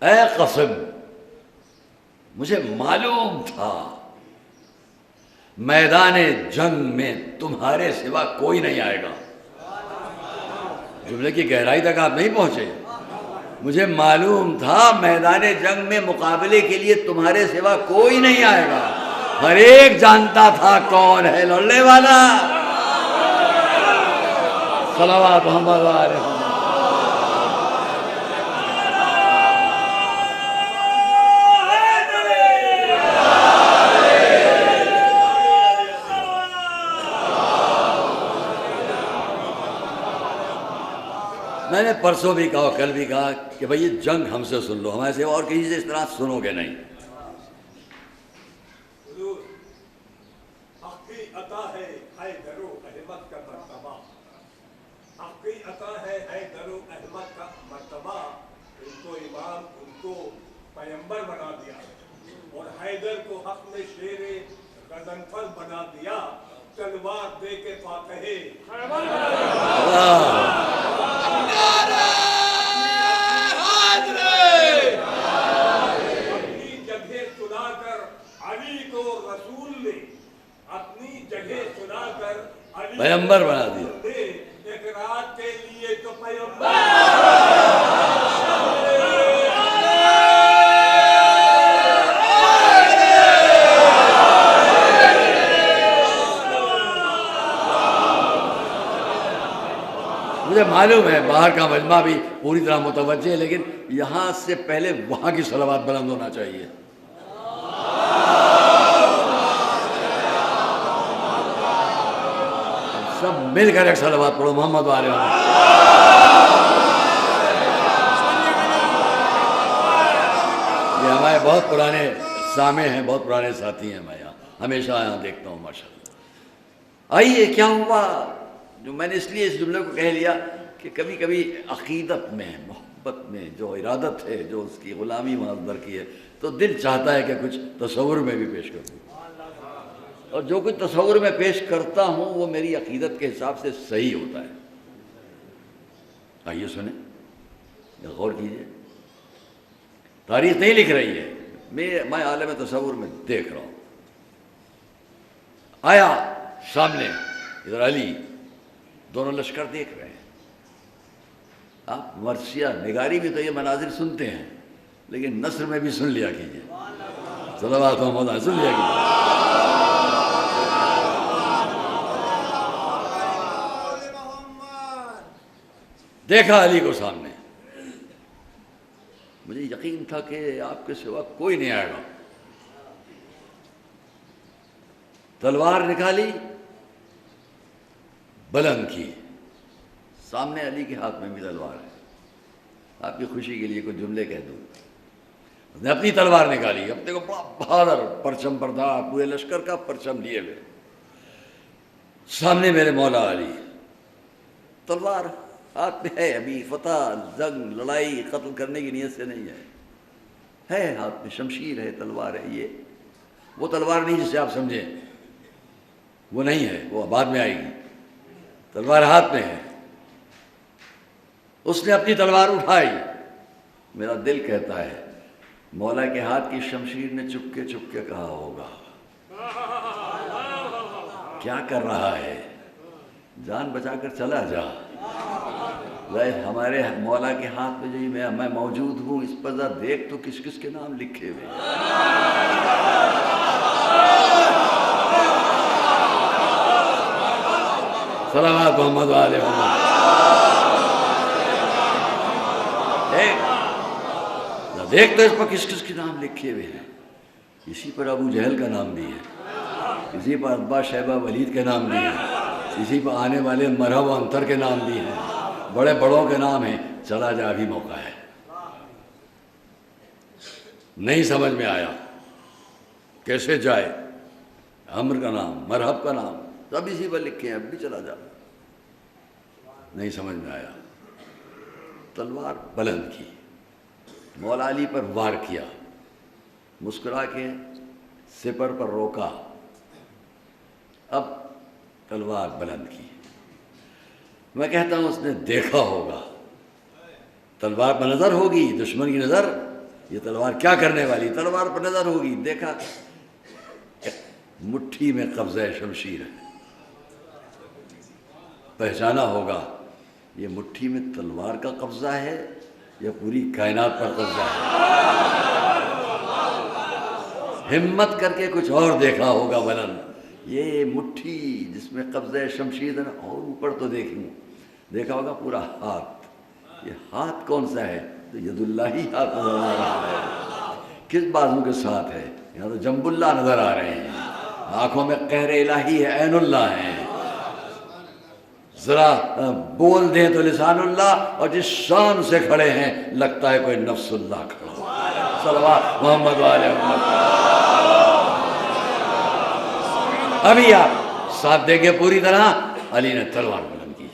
اے قسم، مجھے معلوم تھا میدان جنگ میں تمہارے سوا کوئی نہیں آئے گا. جملے کی گہرائی تک آپ نہیں پہنچے. مجھے معلوم تھا میدان جنگ میں مقابلے کے لیے تمہارے سوا کوئی نہیں آئے گا. ہر ایک جانتا تھا کون ہے لڑنے والا. صلوات محمد علیہ وسلم. میں نے پرسوں بھی کہا، کل بھی کہا کہ بھئی یہ جنگ ہم سے سن لو، ہمارے سے اور کسی سے اس طرح سنو گے نہیں. حقی عطا ہے حیدر و احمد کا مرتبہ، حقی عطا ہے حیدر و احمد کا مرتبہ. ان کو امام، ان کو پیمبر بنا دیا اور حیدر کو حق میں شیر غضنفر بنا دیا. تلوار دے کے فاتحے اپنی جگہ سنا کر علی کو رسول نے، اپنی جگہ سنا کر علی پیمبر بنا دیا. ایک رات کے لیے تو پیمبر. مجھے معلوم ہے باہر کا مجمع بھی پوری طرح متوجہ ہے، لیکن یہاں سے پہلے وہاں کی صلوات بلند ہونا چاہیے. سب مل کر ایک صلوات پڑھو محمد علیہ وسلم. یہ ہمارے بہت پرانے سامع ہیں، بہت پرانے ساتھی ہیں. میں یہاں ہمیشہ یہاں دیکھتا ہوں ماشاءاللہ. آئیے کیا ہوا جو میں نے اس لیے اس جملے کو کہہ لیا کہ کبھی کبھی عقیدت میں، محبت میں جو ارادت ہے، جو اس کی غلامی مقدر کی ہے، تو دل چاہتا ہے کہ کچھ تصور میں بھی پیش کروں، اور جو کچھ تصور میں پیش کرتا ہوں وہ میری عقیدت کے حساب سے صحیح ہوتا ہے. آئیے سنیں، غور کیجیے. تاریخ نہیں لکھ رہی ہے، میں عالم تصور میں دیکھ رہا ہوں. آیا سامنے ادھر علی، دونوں لشکر دیکھ رہے ہیں. آپ مرثیہ نگاری بھی تو یہ مناظر سنتے ہیں، لیکن نثر میں بھی سن لیا کیجیے. صلوات محمد سن لیا کیجیے. دیکھا علی کو سامنے، مجھے یقین تھا کہ آپ کے سوا کوئی نہیں آئے گا. تلوار نکالی، بلند کی. سامنے علی کے ہاتھ میں بھی تلوار ہے. آپ کی خوشی کے لیے کچھ جملے کہہ دوں. اس نے اپنی تلوار نکالی، اپنے کو بڑا بہادر پرچم پر تھا، پورے لشکر کا پرچم لیے ہوئے. سامنے میرے مولا علی، تلوار ہاتھ میں ہے. ابھی فتح، جنگ، لڑائی، قتل کرنے کی نیت سے نہیں ہے ہاتھ میں شمشیر ہے، تلوار ہے. یہ وہ تلوار نہیں جسے آپ سمجھیں، وہ نہیں ہے، وہ بعد میں آئے گی. تلوار ہاتھ میں ہے. اس نے اپنی تلوار اٹھائی. میرا دل کہتا ہے مولا کے ہاتھ کی شمشیر نے چپکے چپکے کہا ہوگا کیا کر رہا ہے، جان بچا کر چلا جا. ہمارے مولا کے ہاتھ میں جو میں موجود ہوں، اس پر ذرا دیکھ تو کس کس کے نام لکھے ہوئے. صلوات محمد علیہ وسلم. دیکھ تو اس پر کس کس کے نام لکھے ہوئے ہیں. اسی پر ابو جہل کا نام بھی ہے، اسی پر عتبہ شیبہ ولید کے نام بھی ہیں، اسی پر آنے والے مرحب و انتر کے نام بھی ہیں. بڑے بڑوں کے نام ہیں. چلا جا، ابھی موقع ہے. نہیں سمجھ میں آیا کیسے جائے. عمر کا نام، مرحب کا نام سب اسی پر لکھے ہیں، اب بھی چلا جا. نہیں سمجھ میں آیا. تلوار بلند کی، مولا علی پر وار کیا، مسکرا کے سپر پر روکا. اب تلوار بلند کی. میں کہتا ہوں اس نے دیکھا ہوگا، تلوار پر نظر ہوگی، دشمن کی نظر، یہ تلوار کیا کرنے والی، تلوار پر نظر ہوگی، دیکھا مٹھی میں قبضہ شمشیر ہے، پہچانا ہوگا یہ مٹھی میں تلوار کا قبضہ ہے یا پوری کائنات پر قبضہ ہے۔ ہمت کر کے کچھ اور دیکھا ہوگا بلند، یہ مٹھی جس میں قبضہ شمشیر ہے، اور اوپر تو دیکھا ہوگا پورا ہاتھ، یہ ہاتھ کون سا ہے، تو ید اللہ ہی ہاتھ نظر آ رہا ہے، کس بازو کے ساتھ ہے، یہاں تو جنب اللہ نظر آ رہے ہیں، آنکھوں میں قہر الہی ہے، عین اللہ ہے، ذرا بول دیں تو لسان اللہ، اور جس شان سے کھڑے ہیں لگتا ہے کوئی نفس اللہ کھڑا ہو، صلوات محمد والے محمد۔ ابھی آپ ساتھ دیں گے پوری طرح، علی نے تلوار بلند کی،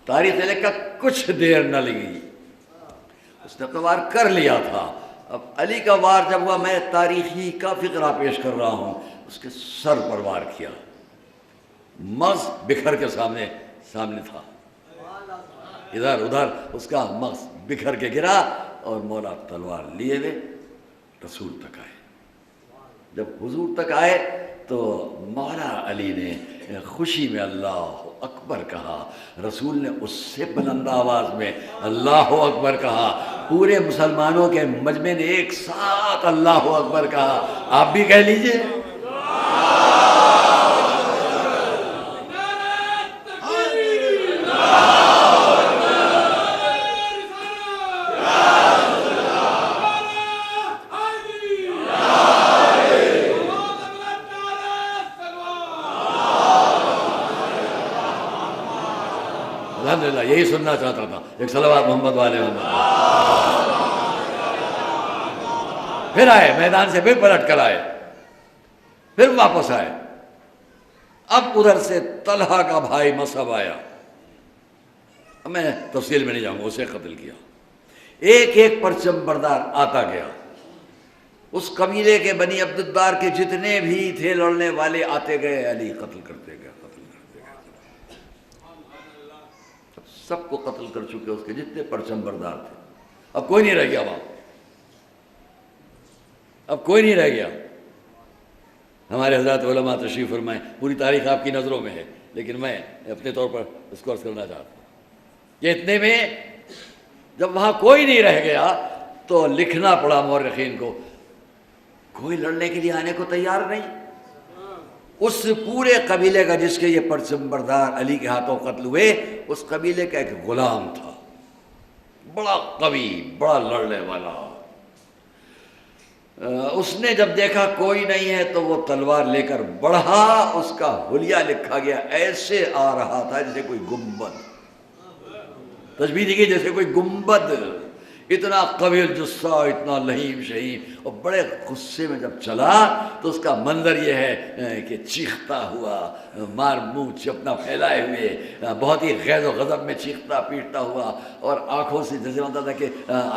تاریخ لکھا کچھ دیر نہ لگی، اس نے تو وار کر لیا تھا۔ اب علی کا وار جب ہوا، میں تاریخی کا فقرہ پیش کر رہا ہوں، اس کے سر پر وار کیا، مغز بکھر کے سامنے تھا، ادھر ادھر اس کا مغز بکھر کے گرا، اور مولا تلوار لیے ہوئے رسول تک آئے۔ جب حضور تک آئے تو مولا علی نے خوشی میں اللہ اکبر کہا، رسول نے اس سے بلند آواز میں اللہ اکبر کہا، پورے مسلمانوں کے مجمع نے ایک ساتھ اللہ اکبر کہا، آپ بھی کہہ لیجئے۔ الحمدللہ یہی سننا چاہتا تھا، ایک صلوات محمد والے محمد۔ پھر آئے میدان سے، پھر پلٹ کر آئے، پھر واپس آئے، اب ادھر سے طلحہ کا بھائی مصعب آیا، میں تفصیل میں نہیں جاؤں گا، اسے قتل کیا، ایک ایک پرچم بردار آتا گیا، اس قبیلے کے بنی عبدالدار کے جتنے بھی تھے لڑنے والے آتے گئے، علی قتل کرتے گئے، سب کو قتل کر چکے اس کے جتنے پرچم بردار تھے، اب کوئی نہیں رہ گیا وہاں، اب کوئی نہیں رہ گیا۔ ہمارے حضرات علماء تشریف فرمائیں، پوری تاریخ آپ کی نظروں میں ہے، لیکن میں اپنے طور پر اس کو عرض کرنا چاہتا ہوں کہ اتنے میں جب وہاں کوئی نہیں رہ گیا تو لکھنا پڑا مورخین کو، کوئی لڑنے کے لیے آنے کو تیار نہیں، اس پورے قبیلے کا جس کے یہ پرچم بردار علی کے ہاتھوں قتل ہوئے، اس قبیلے کا ایک غلام تھا، بڑا قوی، بڑا لڑنے والا، اس نے جب دیکھا کوئی نہیں ہے تو وہ تلوار لے کر بڑھا، اس کا حلیہ لکھا گیا ایسے آ رہا تھا جیسے کوئی گنبد، تشبیہ دی گئی جیسے کوئی گنبد، اتنا قوی الجثہ، اتنا لہیم شہیم، اور بڑے غصے میں جب چلا تو اس کا منظر یہ ہے کہ چیختا ہوا، مار منہ اپنا پھیلائے ہوئے، بہت ہی غیظ و غضب میں چیختا پیٹتا ہوا، اور آنکھوں سے جیسے ہوتا تھا کہ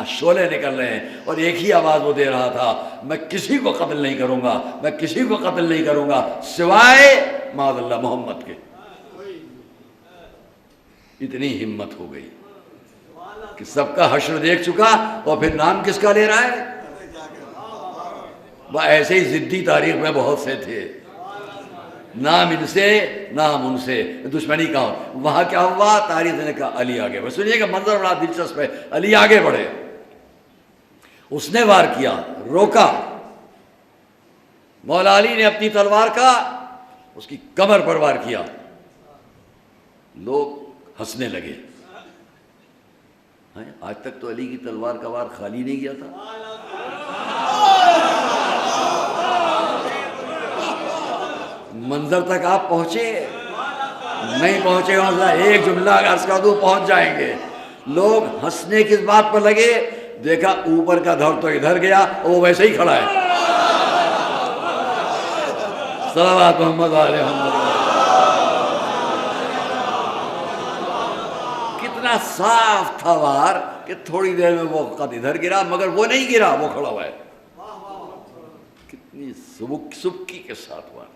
شعلے نکل رہے ہیں، اور ایک ہی آواز وہ دے رہا تھا، میں کسی کو قتل نہیں کروں گا، میں کسی کو قتل نہیں کروں گا سوائے معاذ اللہ محمد کے۔ اتنی ہمت ہو گئی کہ سب کا حشر دیکھ چکا، اور پھر نام کس کا لے رہا ہے؟ وہ ایسے ہی ضدی تاریخ میں بہت سے تھے، نام ان سے نام ان سے، دشمنی کا وہاں کیا ہوا، تاریخ نے کہا علی آگے بڑھے۔ سنیے کہ منظر بڑا دلچسپ ہے، علی آگے بڑھے، اس نے وار کیا، روکا، مولا علی نے اپنی تلوار کا اس کی کمر پر وار کیا، لوگ ہنسنے لگے، آج تک تو علی کی تلوار کا وار خالی نہیں گیا تھا، منظر تک آپ پہنچے نہیں پہنچے، ایک جملہ عرض کر دوں پہنچ جائیں گے۔ لوگ ہنسنے کس بات پر لگے، دیکھا اوپر کا دھڑ تو ادھر گیا، اور وہ ویسے ہی کھڑا ہے، صلوات محمد علیہ محمد۔ کتنا صاف تھا وار کہ تھوڑی دیر میں وہ قد ادھر گرا، مگر وہ نہیں گرا، وہ کھڑا ہوا ہے، کتنی سبکی کے ساتھ وار۔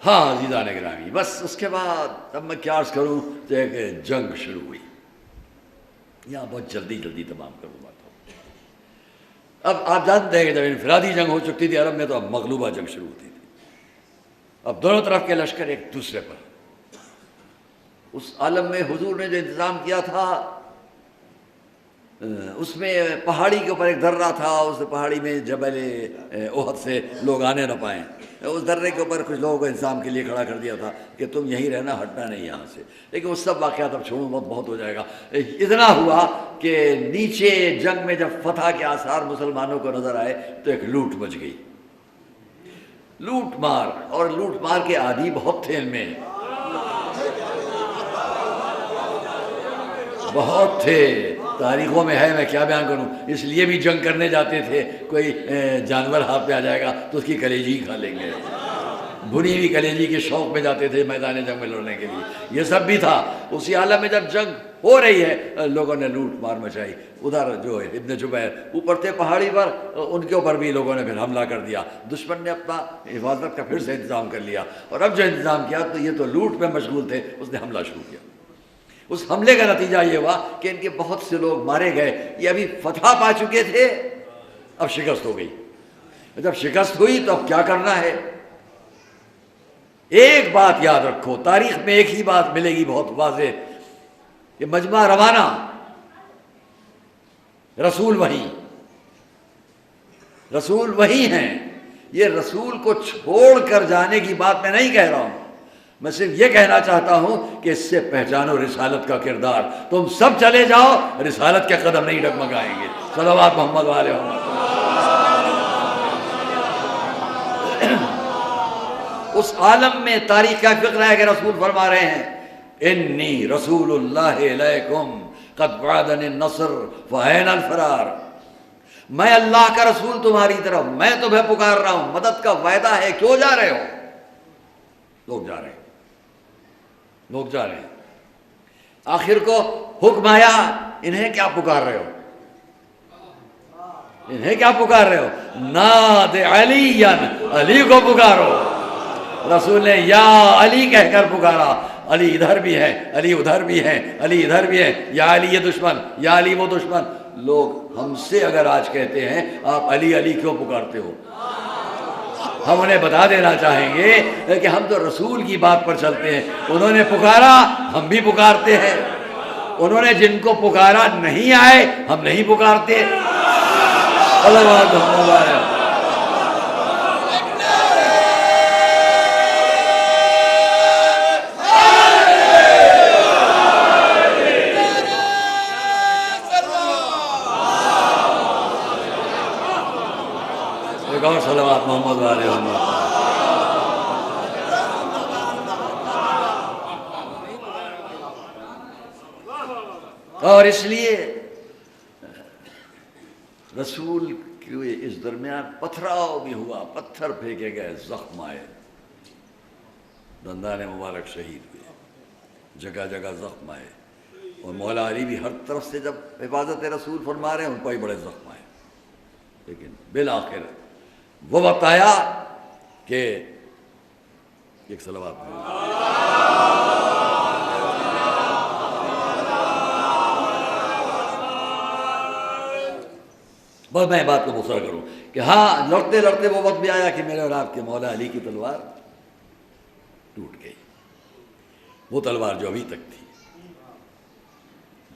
ہاں عزیزان گرامی، بس اس کے بعد اب میں کیا عرض کروں تو ایک جنگ شروع ہوئی. یہاں بہت جلدی تمام کروں بات. اب آپ جانتے ہیں کہ جب انفرادی جنگ ہو چکی تھی عرب میں، تو اب مغلوبہ جنگ شروع ہوتی تھی. اب دونوں طرف کے لشکر ایک دوسرے پر. اس عالم میں حضور نے جو انتظام کیا تھا، اس میں پہاڑی کے اوپر ایک درہ تھا. اس پہاڑی میں جبل احد سے لوگ آنے نہ پائیں. اس درے کے اوپر کچھ لوگوں کو انتظام کے لیے کھڑا کر دیا تھا کہ تم یہیں رہنا، ہٹنا نہیں یہاں سے. لیکن وہ سب واقعات اب چھوڑوں، بہت ہو جائے گا. اتنا ہوا کہ نیچے جنگ میں جب فتح کے آثار مسلمانوں کو نظر آئے تو ایک لوٹ مچ گئی. لوٹ مار، اور لوٹ مار کے عادی بہت تھے ان میں، بہت تھے. تاریخوں میں ہے، میں کیا بیان کروں. اس لیے بھی جنگ کرنے جاتے تھے، کوئی جانور ہاتھ پہ آ جائے گا تو اس کی کلیجی کھا لیں گے. بھنی ہوئی کلیجی کے شوق میں جاتے تھے میدان جنگ میں لڑنے کے لیے. یہ سب بھی تھا. اسی عالم میں جب جنگ ہو رہی ہے، لوگوں نے لوٹ مار مچائی. ادھر جو ابن جبیر اوپر تھے پہاڑی پر، ان کے اوپر بھی لوگوں نے پھر حملہ کر دیا. دشمن نے اپنا حفاظت کا پھر سے انتظام کر لیا، اور اب جو انتظام کیا تو یہ تو لوٹ میں مشغول تھے، اس نے حملہ شروع کیا. اس حملے کا نتیجہ یہ ہوا کہ ان کے بہت سے لوگ مارے گئے. یہ ابھی فتح پا چکے تھے، اب شکست ہو گئی. جب شکست ہوئی تو اب کیا کرنا ہے؟ ایک بات یاد رکھو، تاریخ میں ایک ہی بات ملے گی بہت واضح، کہ مجمع روانہ رسول وہی ہیں. یہ رسول کو چھوڑ کر جانے کی بات میں نہیں کہہ رہا ہوں. میں صرف یہ کہنا چاہتا ہوں کہ اس سے پہچانو رسالت کا کردار. تم سب چلے جاؤ، رسالت کے قدم نہیں ڈگمگائیں گے. صلوات محمد والے محمد. اس عالم میں تاریخ کا فقرہ ہے کہ رسول فرما رہے ہیں، انی رسول اللہ الیکم قد وعدنی النصر فأین الفرار. میں اللہ کا رسول تمہاری طرف، میں تمہیں پکار رہا ہوں، مدد کا وعدہ ہے. کیوں جا رہے ہو؟ لوگ جا رہے ہیں. آخر کو حکم آیا، انہیں کیا پکار رہے ہو؟ ناد علی، علی کو پکارو. رسول نے یا علی کہہ کر پکارا. علی ادھر بھی ہے، علی ادھر بھی ہے، علی ادھر بھی ہے. یا علی یہ دشمن، یا علی وہ دشمن. لوگ ہم سے اگر آج کہتے ہیں آپ علی علی کیوں پکارتے ہو، ہم انہیں بتا دینا چاہیں گے کہ ہم تو رسول کی بات پر چلتے ہیں. انہوں نے پکارا، ہم بھی پکارتے ہیں. انہوں نے جن کو پکارا نہیں آئے، ہم نہیں پکارتے. اور صلوات محمد والے محمد. اور اس لیے رسول کے اس درمیان پتھراؤ بھی ہوا، پتھر پھینکے گئے، زخم آئے، دندان مبارک شہید ہوئے، جگہ جگہ زخم آئے. اور مولا علی بھی ہر طرف سے جب حفاظت رسول فرما رہے ہیں، ان کو ہی بڑے زخم آئے. لیکن بالآخر وہ وقت آیا کہ ایک صلوات بس میں بات کو مختصر کروں کہ ہاں لڑتے لڑتے وہ وقت بھی آیا کہ میرے اور آپ کے مولا علی کی تلوار ٹوٹ گئی. وہ تلوار جو ابھی تک تھی.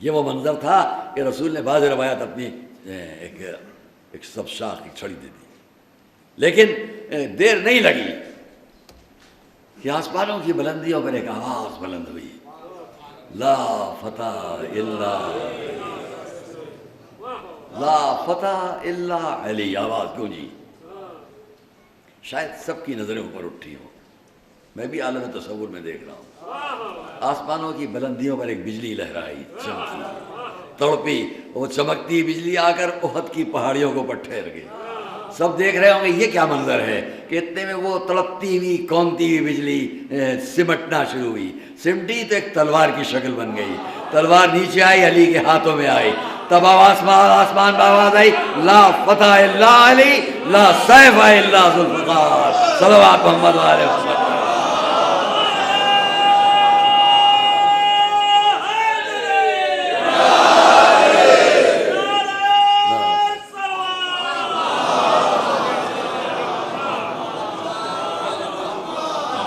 یہ وہ منظر تھا کہ رسول نے بعض روایات اپنی ایک سب شاخ ایک چھڑی دے دی. لیکن دیر نہیں لگی کہ آسمانوں کی بلندیوں پر ایک آواز بلند ہوئی، لا فتح الا علی. آواز گونجی. شاید سب کی نظریں اوپر اٹھی ہوں. میں بھی عالم تصور میں دیکھ رہا ہوں. آسمانوں کی بلندیوں پر ایک بجلی لہرائی، چمکی، تڑپی. وہ چمکتی بجلی آ کر احد کی پہاڑیوں کو پر ٹھہر گئی. سب دیکھ رہے ہوں گے یہ کیا منظر ہے کہ اتنے میں وہ تڑپتی ہوئی کونتی ہوئی بجلی سمٹنا شروع ہوئی. سمٹی تو ایک تلوار کی شکل بن گئی. تلوار نیچے آئی، علی کے ہاتھوں میں آئی. تب آسمان بآواز آئی، لا فتح الا علی، لا سیف الا ذوالفقار. صلوات محمد والے محمد.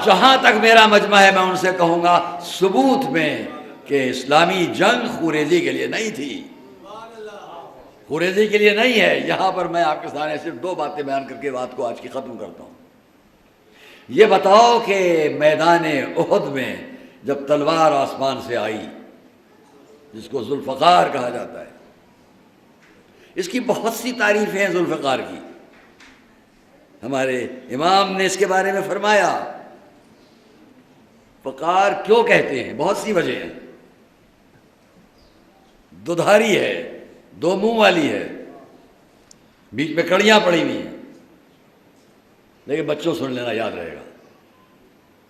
جہاں تک میرا مجمع ہے میں ان سے کہوں گا ثبوت میں کہ اسلامی جنگ خوریزی کے لیے نہیں تھی، خوریزی کے لیے نہیں ہے۔ یہاں پر میں آپ کے سامنے صرف 2 باتیں بیان کر کے بات کو آج کی ختم کرتا ہوں۔ یہ بتاؤ کہ میدان احد میں جب تلوار آسمان سے آئی، جس کو ذوالفقار کہا جاتا ہے، اس کی بہت سی تعریفیں ہیں ذوالفقار کی۔ ہمارے امام نے اس کے بارے میں فرمایا، فقار کیوں کہتے ہیں؟ بہت سی وجہ ہیں۔ دودھاری ہے، 2 منہ والی ہے، بیچ میں کڑیاں پڑی ہوئی ہیں، لیکن بچوں سن لینا یاد رہے گا۔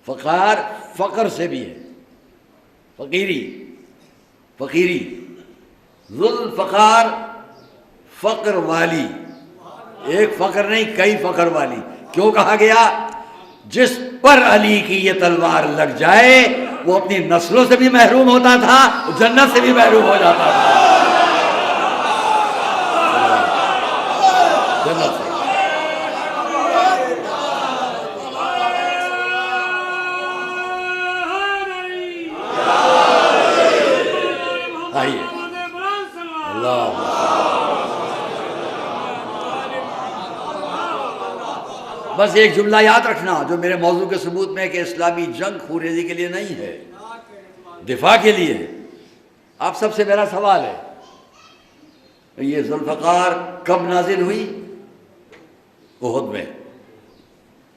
فقار فقر سے بھی ہے، فقیری، ذوالفقار فقر والی، ایک فقر نہیں کئی فقر والی۔ کیوں کہا گیا؟ جس پر علی کی یہ تلوار لگ جائے وہ اپنی نسلوں سے بھی محروم ہوتا تھا، جنت سے بھی محروم ہو جاتا تھا، جنت سے۔ آئیے اللہ، بس ایک جملہ یاد رکھنا جو میرے موضوع کے ثبوت میں ہے کہ اسلامی جنگ خوریزی کے لیے نہیں ہے، دفاع کے لیے ہے۔ آپ سب سے میرا سوال ہے، یہ ذوالفقار کب نازل ہوئی؟ احد میں،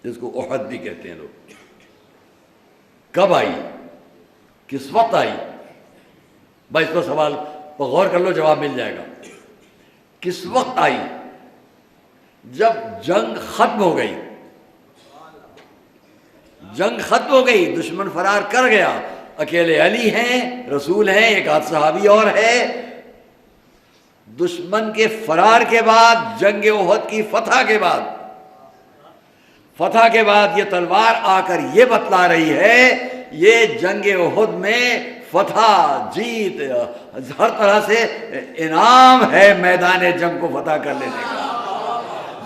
جس کو احد بھی کہتے ہیں لوگ۔ کب آئی؟ کس وقت آئی؟ بھائی اس پر سوال پر غور کر لو، جواب مل جائے گا۔ کس وقت آئی؟ جب جنگ ختم ہو گئی، جنگ ختم ہو گئی، دشمن فرار کر گیا، اکیلے علی ہیں، رسول ہیں، ایک آدھ صحابی اور ہے۔ دشمن کے فرار کے بعد، جنگ احد کی فتح کے بعد یہ تلوار آ کر یہ بتلا رہی ہے، یہ جنگ احد میں فتح، جیت، ہر طرح سے انعام ہے میدان جنگ کو فتح کر لینے کا۔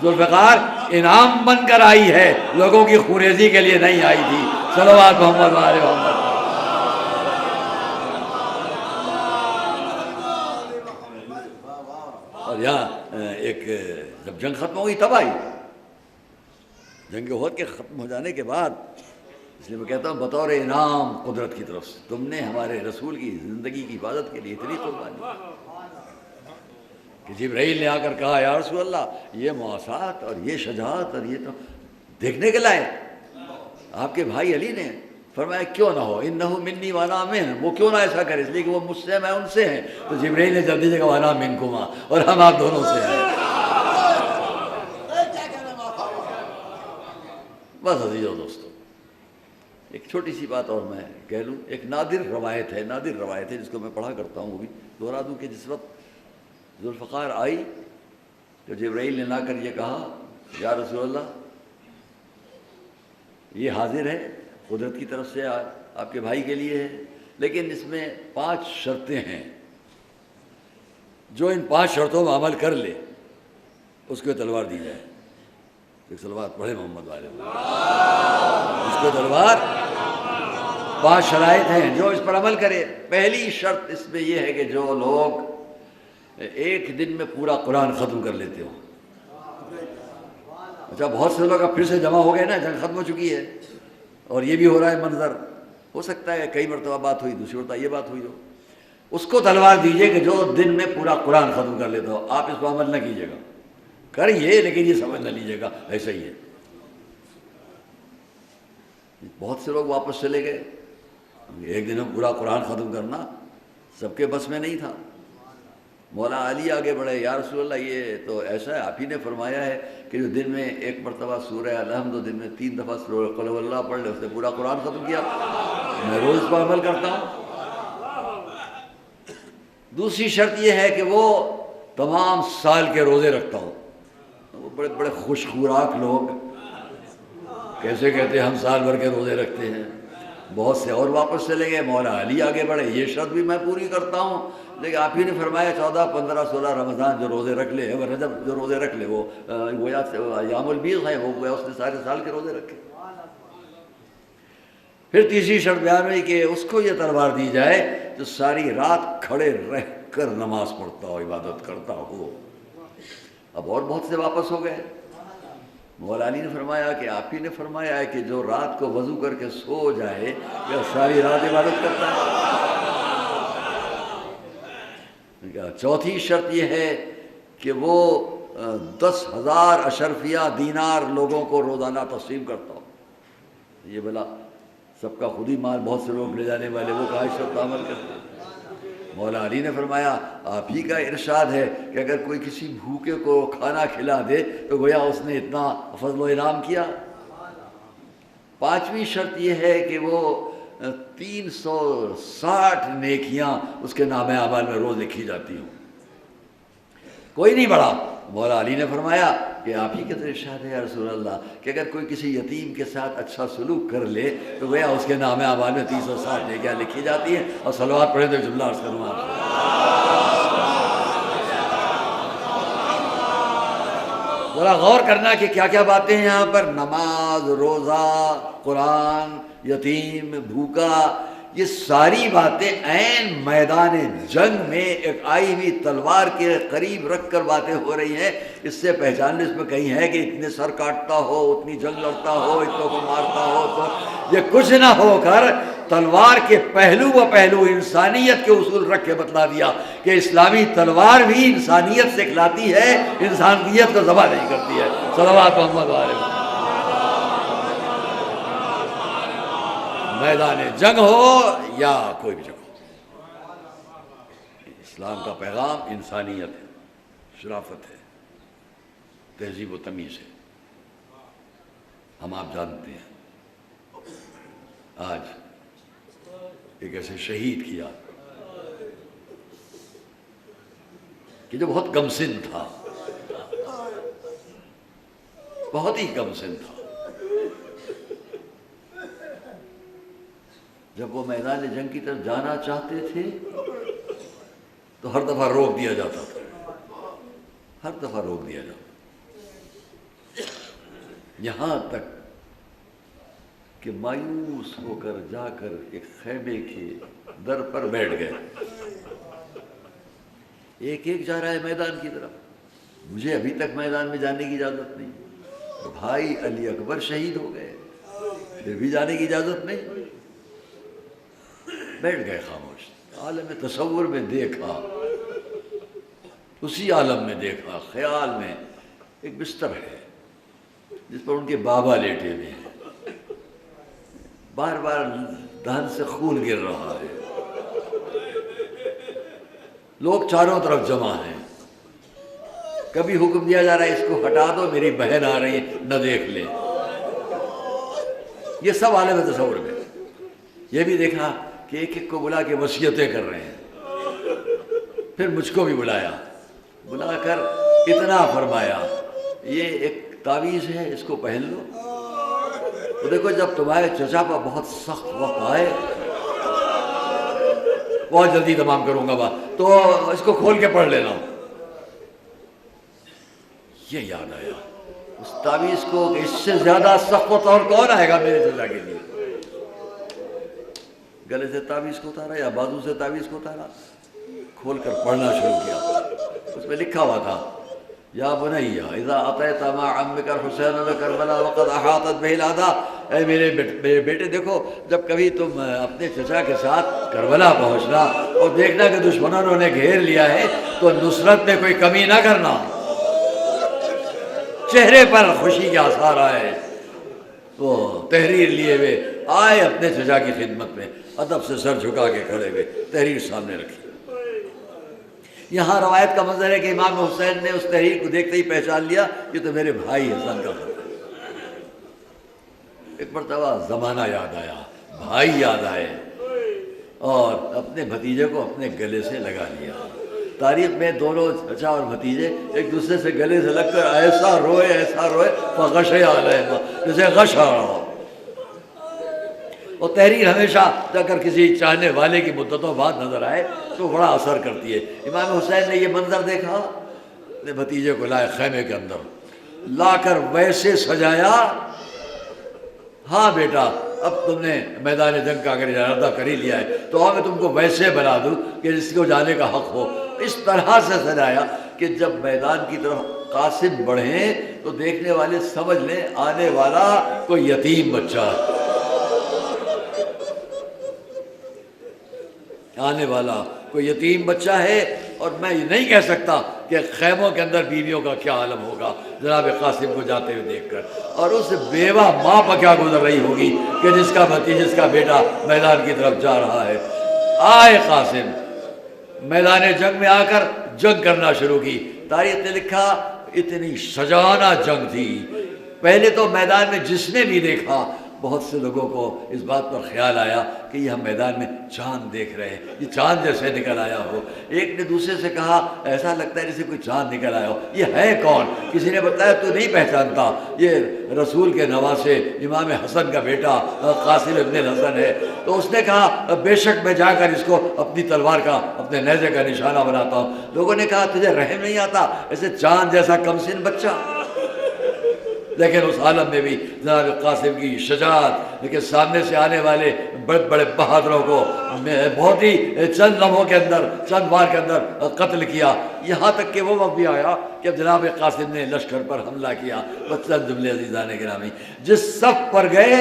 ذوالفقار انعام بن کر آئی ہے، لوگوں کی خوریزی کے لیے نہیں آئی تھی۔ صلوات محمد و آل محمد۔ اور یہاں ایک جب جنگ ختم ہو گئی تب آئی، جنگ احد کے ختم ہو جانے کے بعد، اس لیے میں کہتا ہوں بطور انعام قدرت کی طرف سے تم نے ہمارے رسول کی زندگی کی حفاظت کے لیے اتنی قربانی کہ جبرائیل نے آ کر کہا یا رسول اللہ یہ مواسات اور یہ شجاعت اور یہ تو دیکھنے کے لائق۔ آپ کے بھائی علی نے فرمایا کیوں نہ ہو، انہو منی وانا من، وہ کیوں نہ ایسا کرے، اس لیے کہ وہ مجھ سے میں ان سے ہیں۔ تو جبرائیل نے جلدی سے کہا وانا منکما، اور ہم آپ دونوں سے ہیں۔ بس عزیزو دوستو، ایک چھوٹی سی بات اور میں کہہ لوں، ایک نادر روایت ہے جس کو میں پڑھا کرتا ہوں، وہ بھی دہرا دوں کہ جس وقت ذوالفقار آئی تو جبرائیل نے لا کر یہ کہا یا رسول اللہ یہ حاضر ہے، قدرت کی طرف سے آپ کے بھائی کے لیے ہے، لیکن اس میں 5 شرطیں ہیں، جو ان 5 شرطوں میں عمل کر لے اس کو تلوار دی جائے۔ ایک صلوات پڑھے محمد والے، اس کو تلوار، 5 شرائط ہیں جو اس پر عمل کرے۔ پہلی شرط اس میں یہ ہے کہ جو لوگ ایک دن میں پورا قرآن ختم کر لیتے ہو۔ اچھا بہت سے لوگ اب پھر سے جمع ہو گئے نا، جنگ ختم ہو چکی ہے اور یہ بھی ہو رہا ہے منظر، ہو سکتا ہے کئی مرتبہ بات ہوئی، دوسری مرتبہ یہ بات ہوئی ہو، اس کو تلوار دیجئے کہ جو دن میں پورا قرآن ختم کر لیتا ہو۔ آپ اس پر عمل نہ کیجیے گا، کریے لیکن یہ سمجھ نہ لیجیے گا ایسا ہی ہے۔ بہت سے لوگ واپس چلے گئے، ایک دن میں پورا قرآن ختم کرنا سب کے بس میں نہیں تھا۔ مولا علی آگے بڑھے، یا رسول اللہ یہ تو ایسا ہے، آپ ہی نے فرمایا ہے کہ جو دن میں ایک مرتبہ سورہ الحمد، دن میں 3 دفعہ سورہ قل هو اللہ پڑھ لے، اس نے پورا قرآن ختم کیا، میں روز پر عمل کرتا ہوں۔ دوسری شرط یہ ہے کہ وہ تمام سال کے روزے رکھتا ہو۔ وہ بڑے بڑے خوش خوراک لوگ کیسے کہتے ہیں ہم سال بھر کے روزے رکھتے ہیں، بہت سے اور واپس چلے گئے، مولا علی آگے بڑھے، یہ شرط بھی میں پوری کرتا ہوں، لیکن آپ ہی نے فرمایا 14، 15، 16 رمضان جو روزے رکھ لے، رجب جو روزے رکھ لے، وہ گویا ایام البیض ہیں، وہ گویا اس نے سارے سال کے روزے رکھے۔ پھر تیسری شرط بیان ہوئی کہ اس کو یہ تلوار دی جائے جو ساری رات کھڑے رہ کر نماز پڑھتا ہو، عبادت کرتا ہو۔ اب اور بہت سے واپس ہو گئے۔ مولا علی نے فرمایا کہ آپ ہی نے فرمایا ہے کہ جو رات کو وضو کر کے سو جائے یا ساری رات عبادت کرتا ہے۔ چوتھی شرط یہ ہے کہ وہ 10,000 اشرفیہ دینار لوگوں کو روزانہ تقسیم کرتا ہو۔ یہ بلا سب کا خود ہی مال بہت سے لوگ لے جانے والے، وہ کہاں شرط عمل کرتے ہیں؟ مولا علی نے فرمایا آپ ہی کا ارشاد ہے کہ اگر کوئی کسی بھوکے کو کھانا کھلا دے تو گویا اس نے اتنا فضل و انعام کیا۔ پانچویں شرط یہ ہے کہ وہ 360 نیکیاں اس کے نامہ اعمال میں روز لکھی جاتی ہوں۔ کوئی نہیں بڑھا۔ مولا علی نے فرمایا کہ آپ ہی کا تو ارشاد ہے یا رسول اللہ کہ اگر کوئی کسی یتیم کے ساتھ اچھا سلوک کر لے تو گویا اس کے نامہ اعمال میں 360 نیکیاں لکھی جاتی ہیں۔ اور صلوات پڑھیں تو جملہ عرض کروں آپ سے۔ ذرا غور کرنا کہ کیا کیا باتیں ہیں یہاں پر، نماز، روزہ، قرآن، یتیم، بھوکا، یہ ساری باتیں عین میدان جنگ میں ایک آئی ہوئی تلوار کے قریب رکھ کر باتیں ہو رہی ہیں۔ اس سے پہچاننے اس میں کہیں ہے کہ اتنے سر کاٹتا ہو، اتنی جنگ لڑتا ہو، اتنوں کو مارتا ہو، تو یہ کچھ نہ ہو کر تلوار کے پہلو و پہلو انسانیت کے اصول رکھ کے بتلا دیا کہ اسلامی تلوار بھی انسانیت سے کھلاتی ہے، انسانیت کو ذبح نہیں کرتی ہے۔ صلوات محمد علیہ۔ میدان جنگ ہو یا کوئی بھی جنگ ہو، اسلام کا پیغام انسانیت ہے، شرافت ہے، تہذیب و تمیز ہے۔ ہم آپ جانتے ہیں آج ایک ایسے شہید کیا کہ جو بہت کم سن تھا، بہت ہی کم سن تھا۔ جب وہ میدان جنگ کی طرف جانا چاہتے تھے تو ہر دفعہ روک دیا جاتا تھا، ہر دفعہ روک دیا جاتا، یہاں تک کہ مایوس ہو کر جا کر ایک خیمے کے در پر بیٹھ گئے۔ ایک ایک جا رہا ہے میدان کی طرف، مجھے ابھی تک میدان میں جانے کی اجازت نہیں۔ بھائی علی اکبر شہید ہو گئے، پھر بھی جانے کی اجازت نہیں۔ بیٹھ گئے خاموش، عالم تصور میں دیکھا، اسی عالم میں دیکھا، خیال میں ایک بستر ہے جس پر ان کے بابا لیٹے ہوئے ہیں، بار بار دہن سے خون گر رہا ہے، لوگ چاروں طرف جمع ہیں، کبھی حکم دیا جا رہا ہے اس کو ہٹا دو، میری بہن آ رہی ہے نہ دیکھ لیں۔ یہ سب عالم تصور میں۔ یہ بھی دیکھا کہ ایک ایک کو بلا کے وصیتیں کر رہے ہیں۔ پھر مجھ کو بھی بلایا، بلا کر اتنا فرمایا یہ ایک تعویذ ہے، اس کو پہن لو، تو دیکھو جب تمہارے چچا پر بہت سخت وقت آئے، بہت جلدی تمام کروں گا بات، تو اس کو کھول کے پڑھ لینا۔ یہ یاد آیا اس تعویذ کو کہ اس سے زیادہ سخت وقت اور کون آئے گا میرے چچا کے لیے۔ گلے سے تعویذ کو اتارا یا بازو سے تعویذ کو اتارا، کھول کر پڑھنا شروع کیا۔ اس میں لکھا ہوا تھا یا بنی اذا اتیت مع عمک الحسین بکربلا وقد احاطت به الاعداء، اے میرے بیٹے دیکھو جب کبھی تم اپنے چچا کے ساتھ کربلا پہنچنا اور دیکھنا کہ دشمنوں نے گھیر لیا ہے تو نصرت میں کوئی کمی نہ کرنا۔ چہرے پر خوشی کے آثار آئے، وہ تحریر لیے ہوئے آئے اپنے چچا کی خدمت میں، ادب سے سر جھکا کے کھڑے ہوئے، تحریر سامنے رکھی۔ یہاں روایت کا منظر ہے کہ امام حسین نے اس تحریر کو دیکھتے ہی پہچان لیا یہ تو میرے بھائی حسن کا خط ہے۔ ایک مرتبہ زمانہ یاد آیا، بھائی یاد آئے، اور اپنے بھتیجے کو اپنے گلے سے لگا لیا۔ تاریخ میں دونوں چچا اور بھتیجے ایک دوسرے سے گلے سے لگ کر ایسا روئے فغشی علیہما، جیسے غش آ رہا ہو۔ اور تحریر ہمیشہ اگر کسی چاہنے والے کی مدتوں بعد نظر آئے تو بڑا اثر کرتی ہے۔ امام حسین نے یہ منظر دیکھا، اپنے بھتیجے کو لائے خیمے کے اندر، لا کر ویسے سجایا، ہاں بیٹا اب تم نے میدان جنگ کا اگر ارادہ کر ہی لیا ہے تو میں تم کو ویسے بنا دوں کہ جس کو جانے کا حق ہو. اس طرح سے سجایا کہ جب میدان کی طرف قاسم بڑھیں تو دیکھنے والے سمجھ لیں آنے والا کوئی یتیم بچہ ہے، آنے والا کوئی یتیم بچہ ہے. اور میں یہ نہیں کہہ سکتا کہ خیموں کے اندر بیویوں کا کیا عالم ہوگا جناب قاسم کو جاتے ہوئے دیکھ کر، اور اس بیوہ ماں پر کیا گزر رہی ہوگی کہ جس کا بھتیجا، جس کا بیٹا میدان کی طرف جا رہا ہے. آئے قاسم میدان جنگ میں آ کر جنگ کرنا شروع کی. تاریخ نے لکھا اتنی شجاعانہ جنگ تھی. پہلے تو میدان میں جس نے بھی دیکھا بہت سے لوگوں کو اس بات پر خیال آیا کہ یہ ہم میدان میں چاند دیکھ رہے ہیں، یہ چاند جیسے نکل آیا ہو. ایک نے دوسرے سے کہا ایسا لگتا ہے جیسے کوئی چاند نکل آیا ہو، یہ ہے کون؟ کسی نے بتایا تو نہیں پہچانتا، یہ رسول کے نواسے امام حسن کا بیٹا قاسم ابن الحسن ہے. تو اس نے کہا بے شک میں جا کر اس کو اپنی تلوار کا، اپنے نیزے کا نشانہ بناتا ہوں. لوگوں نے کہا تجھے رحم نہیں آتا ایسے چاند جیسا کم سن بچہ؟ لیکن اس عالم میں بھی جناب قاسم کی شجاعت، لیکن سامنے سے آنے والے بڑے بڑے بہادروں کو بہت ہی چند لمحوں کے اندر، چند بار کے اندر قتل کیا. یہاں تک کہ وہ وقت بھی آیا کہ جناب قاسم نے لشکر پر حملہ کیا. چند جملے عزیزان گرامی، جس صف پر گئے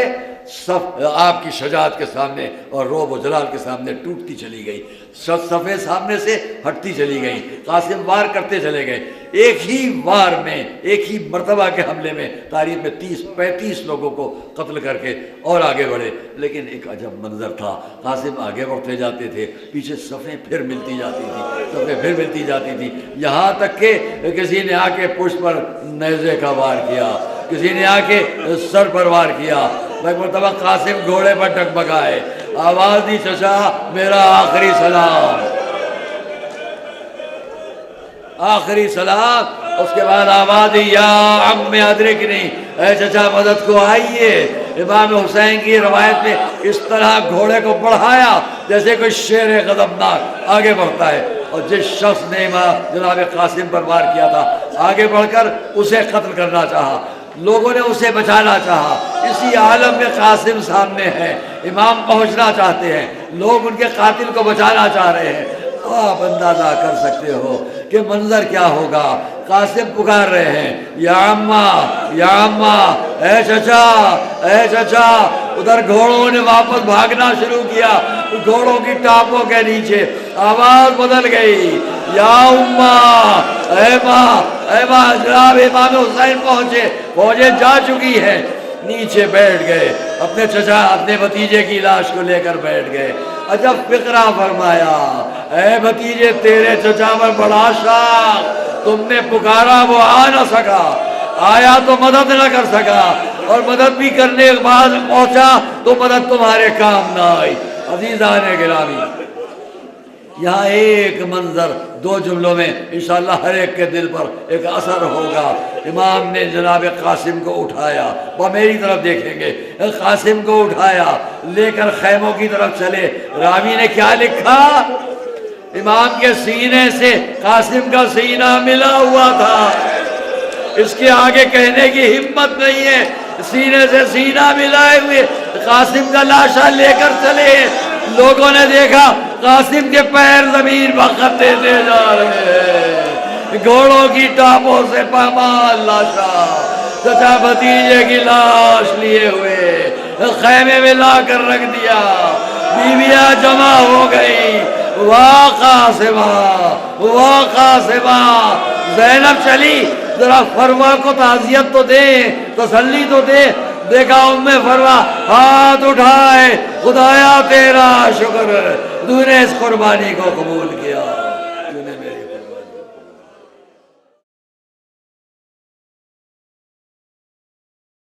صف آپ کی شجاعت کے سامنے اور روب و جلال کے سامنے ٹوٹتی چلی گئی. صفیں سامنے سے ہٹتی چلی گئیں. قاسم وار کرتے چلے گئے. ایک ہی وار میں، ایک ہی مرتبہ کے حملے میں تاریخ میں 30-35 لوگوں کو قتل کر کے اور آگے بڑھے. لیکن ایک عجب منظر تھا، قاسم آگے بڑھتے جاتے تھے، پیچھے صفیں پھر ملتی جاتی تھی، صفیں پھر ملتی جاتی تھی، یہاں تک کہ کسی نے آ کے پشت پر نیزے کا وار کیا، کسی نے آ کے سر پر وار کیا. ایک مرتبہ قاسم گھوڑے پر ڈگمگائے، آواز دی چچا میرا آخری سلام، آخری سلام. اس کے بعد آواز دی یا عم ادرکنی، اے چچا مدد کو آئیے. امام حسین کی روایت میں اس طرح گھوڑے کو بڑھایا جیسے کوئی شیر غضبناک آگے بڑھتا ہے. اور جس شخص نے جناب قاسم پر وار کیا تھا آگے بڑھ کر اسے قتل کرنا چاہا، لوگوں نے اسے بچانا چاہا. اسی عالم میں قاسم سامنے ہے، امام پہنچنا چاہتے ہیں، لوگ ان کے قاتل کو بچانا چاہ رہے ہیں. آپ اندازہ کر سکتے ہو کہ منظر کیا ہوگا. قاسم پکار رہے ہیں یا اماں، یا اماں، اے چچا، اے چچا. ادھر گھوڑوں نے واپس بھاگنا شروع کیا، گھوڑوں کی ٹاپوں کے نیچے آواز بدل گئی یا اماں، اے ماں، اے ماں. جناب امام حسین پہنچے، فوجیں جا چکی ہیں. نیچے بیٹھ گئے، اپنے چچا، اپنے بھتیجے کی لاش کو لے کر بیٹھ گئے. عجب فقرہ فرمایا، اے بھتیجے تیرے چچا پر بڑا شاق، تم نے پکارا وہ آ نہ سکا، آیا تو مدد نہ کر سکا، اور مدد بھی کرنے کے بعد پہنچا تو مدد تمہارے کام نہ آئی. عزیزان گرامی، یہاں ایک منظر 2 جملوں میں انشاءاللہ ہر ایک کے دل پر ایک اثر ہوگا. امام نے جناب قاسم کو اٹھایا، وہ میری طرف دیکھیں گے، قاسم کو اٹھایا لے کر خیموں کی طرف چلے. راوی نے کیا لکھا؟ امام کے سینے سے قاسم کا سینہ ملا ہوا تھا، اس کے آگے کہنے کی ہمت نہیں ہے. سینے سے سینہ ملائے ہوئے قاسم کا لاشا لے کر چلے. لوگوں نے دیکھا قاسم کے پیر زمین پر خط دیتے جا رہے ہیں، گھوڑوں کی ٹاپوں سے پامال لاشا، چچا بھتیجے کی لاش لیے ہوئے خیمے میں لا کر رکھ دیا. بیویاں جمع ہو گئی. واہ قاسمہ، واہ قاسمہ. زینب چلی، ذرا فروا کو تعزیت تو دے، تسلی تو دے. دیکھا ام فروا ہاتھ اٹھائے، خدایا تیرا شکر، تو نے اس قربانی کو قبول کیا.